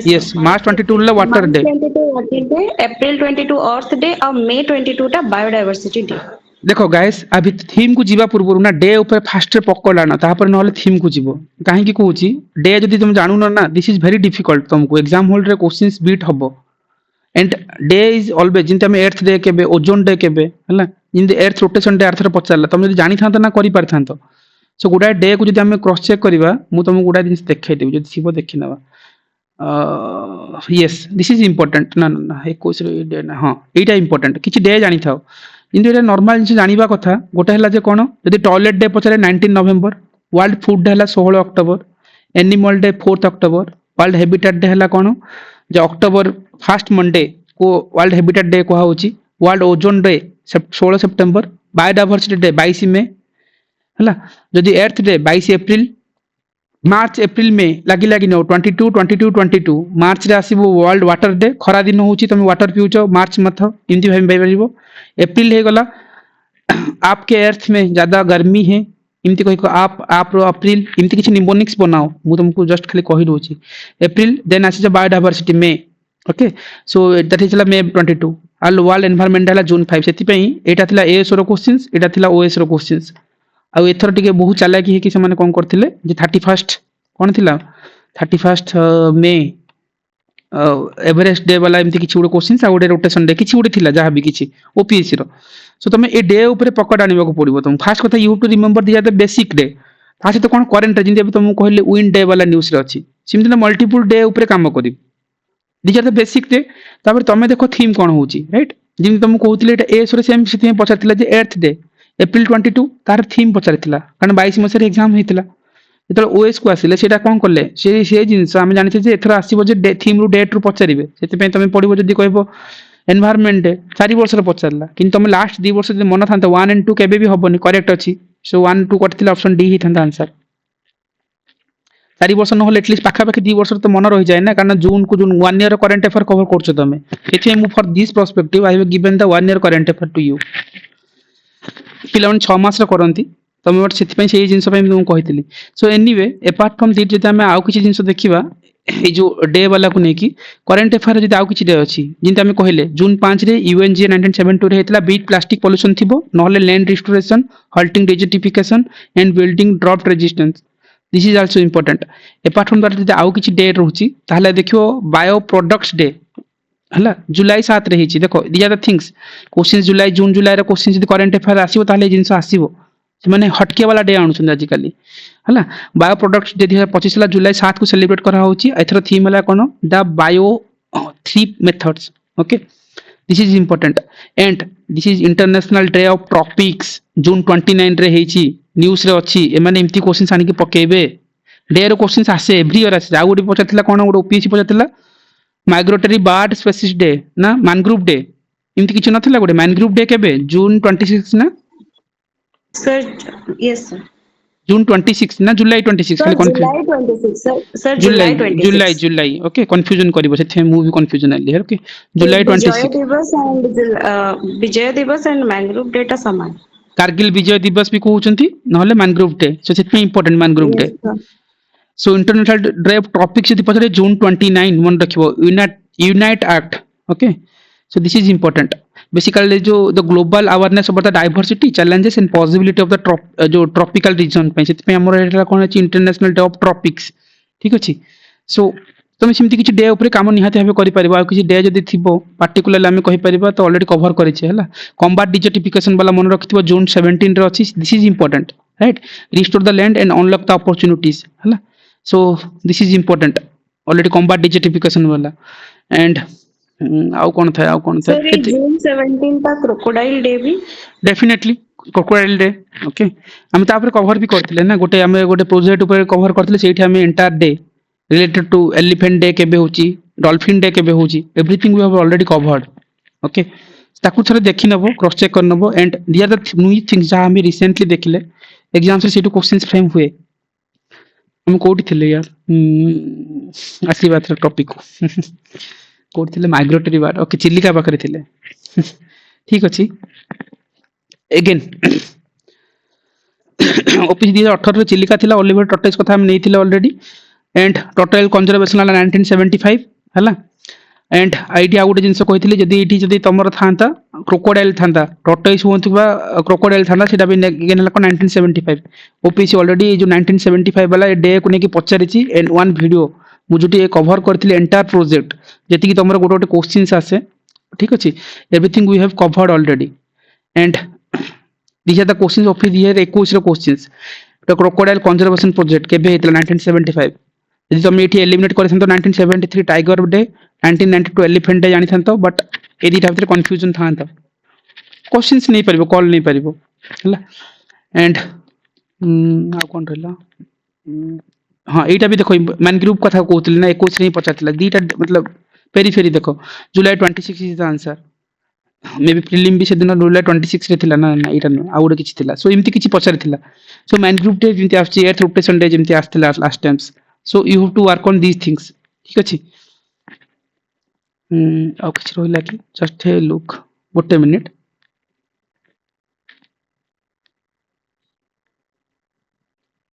यस मार्च 22 ला वाटर डे अप्रैल 22 अर्थ डे और मई 22 टा बायोडायवर्सिटी डे देखो गाइस अभी थीम को जीवा पूर्व ना डे ऊपर फास्ट रे पकड़ लाना तापर नहले थीम को जीवो काहे की कहूची डे जदी तुम जानू ना दिस इज वेरी डिफिकल्ट तुमको एग्जाम हॉल रे क्वेश्चंस बीट हबो एंड डे इज ऑलवेज जिंते हम अर्थ डे केबे ओजोन डे केबे हला जिंते अर्थ रोटेशन डे अर्थ रे पचारला तुम जदी जानि थांत ना करि पारथांत सो गुडा डे को जदी हम क्रॉस चेक करबा मु तुमको गुडा जिंस देखाइ देबी जदी सिबो देखि नबा यस दिस इज इंपोर्टेंट ना ना 21 रे डे ना हां एटा इंपोर्टेंट किछि डे जानि थाओ इंदु एटा नॉर्मल जिंस जानिबा कथा गोटे हला जे कोन जदी टॉयलेट डे पचारे 19 नवंबर वर्ल्ड फूड डे हला 16 October animal day 4 October world habitat day हला कोन जे अक्टोबर फर्स्ट मंडे को वर्ल्ड हैबिटेट डे को होची वर्ल्ड ओजोन डे 16 सितंबर बायोडायवर्सिटी डे 22 मई हला जदी अर्थ डे 22 अप्रैल मार्च अप्रैल में लागी लागी नो 22 मार्च रे आसीबो वर्ल्ड वाटर डे खरा दिन होची तुम वाटर पिउचो मार्च मथ इंदी भाई भाई परिबो अप्रैल हे गला आपके अर्थ में ज्यादा गर्मी है इमती कहि को आप रो अप्रैल इमती किछि निमोनिक्स बनाओ मु तुमको जस्ट खाली कहि दोची अप्रैल देन आसी जे बायोडायवर्सिटी में okay so that is may 22 all world environment हला जून 5 सेति पई एटा थिला एएस रो क्वेश्चंस एटा थिला ओएस रो क्वेश्चंस आ एथर टिके बहुत चालाकी है कि से माने कोन करथिले जे 31st कौन थिला 31 मे एवरेस्ट डे वाला एमती किछि गुटे क्वेश्चन आ गुटे रोटेशन डे किछि गुटे थिला जहाँ भी किछि ओपीएससी रो सो तुम ए डे ऊपर पकड़ आनिबा को पड़िबो तुम फास्ट कथा you to remember this are the basic day ता सहित कोन करेंट जिंदे अभी तुमको कहले विन डे वाला न्यूज़ रे अछि सिमती मल्टीपल डे ऊपर काम करी this are the basic day तापर तमे देखो थीम कोन होउची राइट जिमती तुमको कहउतले एटा एस रे सेम सिथि पछारतिला जे 8th डे एप्रिल 22 तार थीम पछारतिला कारण 22 मसरे एग्जाम हेतिला जेतल ओएस को आसिले सेटा कोन करले से जिंस हम जानिथे जे एथरा आसीबो जे थीम रु डेट रु पछारिबे सेति पे तमे पढिबो जदी कहबो एनवायरनमेंट डे 4 वर्ष रे पछारला किंतु तमे लास्ट 2 वर्ष जे मन थांता 1 एंड 2 केबे भी हबनी करेक्ट अछि सो 1 2 करथिला ऑप्शन डी ही थांता आंसर 4 वर्ष न होले एटलीस्ट पाखा पाखी 2 वर्ष तो मन रहि जाय ना कारण जून को June 1 year current affair cover करछो तमे एथि मु for this perspective I have given the 1 year current affair to you पिलावन 6 मास रे करंती तमे बट सेति पई सेही जिंस पई मु कहितली so anyway apart from this जति हमें आउ किछि जिंस देखिबा ए जो डे वाला को नेकी करंट अफेयर जति आउ किछि डे अछि जिंत हमें कहले जून 5 रे यूएनजी 1972 रे हेतला बीट प्लास्टिक पोल्यूशन थिबो नहले land restoration halting desertification and building drought resistance this is also important apart from that जति आउ किछि डे रहउची ताहले देखियो बायो प्रोडक्ट्स डे हला जुलाई 7 रे हिची देखो these are the things question July June July रे क्वेश्चन जति करंट अफेयर आसीबो ताहले जिंस आसीबो माने हटके वाला डे आणुछन आजिकली हला बायो प्रोडक्ट्स डे 2025 ला जुलाई 7 को सेलिब्रेट करा होची एथरो थीम हला कोन the bio 3 methods okay this is important and this is international day of tropics June 29 रे हेची न्यूज़ रे अछि ए माने इम्ति क्वेश्चन आनि के पकेबे डे रो क्वेश्चन आसे एवरी ईयर आसे आ गुडी पछाथिला कोन गुडी ओपीएससी पछाथिला माइग्रेटरी बर्ड स्पीसीज डे ना मैनग्रोव डे इम्ति किछ नथिला गुडी मैनग्रोव डे केबे जून 26 ना सर यस सर जून 26 ना जुलाई 26 खाली कंफ्यूजन जुलाई 26 जुलाई ओके कंफ्यूजन करिवो सेथे मु भी कंफ्यूजन आली है ओके जुलाई 26 विजय दिवस एंड मैनग्रोव डेटा समान कारगिल विजय दिवस भी कहउचंती नहले मैनग्रोव डे सो सेथे important mangrove day so international day of tropics यदि पछरे जून 29 मन रखिबो unite act okay so this is important basically जो the global awareness about the diversity challenges and possibility of the जो ट्रॉपिकल रीजन पे सेति पे हमर एटा कोन अछि इंटरनेशनल डे ऑफ ट्रॉपिक्स ठीक अछि सो तुम सिमती किछि डे ऊपर काम निहाते हबे करि परिबा किछि डे जदि थिबो पार्टिकुलरली हम कहि परिबा तो ऑलरेडी कवर करि छै हला कॉम्बैट डिजर्टिफिकेशन वाला मन रखिथिबो जून 17 रे अछि this is important right restore the land and unlock the opportunities हला so this is important already combat desertification वाला एंड आउ कोन था सर ये जून 17 का क्रोकोडाइल डे भी डेफिनेटली क्रोकोडाइल डे ओके हम तापर कवर भी करथिले ना गोटे हम गोटे प्रोजेक्ट ऊपर कवर करथिले सेठी हम entire day related to elephant day केबे होची डॉल्फिन डे केबे होची everything we have already covered okay ताकू थरे देखि नबो क्रॉस चेक कर नबो and they are the new things जा हम रिसेंटली देखले एग्जाम से सेटू क्वेश्चंस फ्रेम हुए हम कोठी थिले यार असली बात टॉपिक कोठी थिले माइग्रेटरी बार ओके चिलिका पाखरे थिले ठीक अछि अगेन ओपीसी 2018 रे चिलिका थिला ओलिवर टॉटेज कथा हम नै थिले ऑलरेडी एंड टोटल कंजर्वेशन वाला 1975 हला एंड आईडिया गुटे जिंस कहिथिले जदी तमर थांता क्रोकोडाइल थांता टॉर्टोइस होंतबा क्रोकोडाइल थांता सेटा भी गेन हला 1975 ओपीसी ऑलरेडी जो 1975 वाला डे को नेकी पचारिची एंड वन वीडियो मु जोटी कवर करथिले एंटायर प्रोजेक्ट जेति कि तमर गोटे गोटे क्वेश्चंस आसे ठीक अछि everything we have covered already and these are the questions of the year 21 रो क्वेश्चंस तो क्रोकोडाइल कंजर्वेशन प्रोजेक्ट केबे हेतला 1975 यदि तुम एठी एलिमिनेट करथन तो 1973 टाइगर डे 1992 एलिफेंट डे जानि थन तो बट ए दिटा भीतर कंफ्यूजन थान तो क्वेश्चंस नहीं परिबो कॉल नहीं परिबो हला एंड आ कोन रहला हां एटा भी देखो मैन ग्रुप कथा कहउतले ना 21 नहीं पचातला दीटा मतलब पेरीफेरी देखो जुलाई 26 is the answer may be prelim भी सेदिन जुलाई 26 रे थिला ना एटा आउड किछि थिला सो इमति किछि पचारि थिला सो मैन ग्रुप डे जिंति आछि एर्थ रोटेशन डे जिंति आस्थिला last times so you have to work on these things ठीक अछि आ किछ रोइला कि जस्ट लुक 1 मिनिट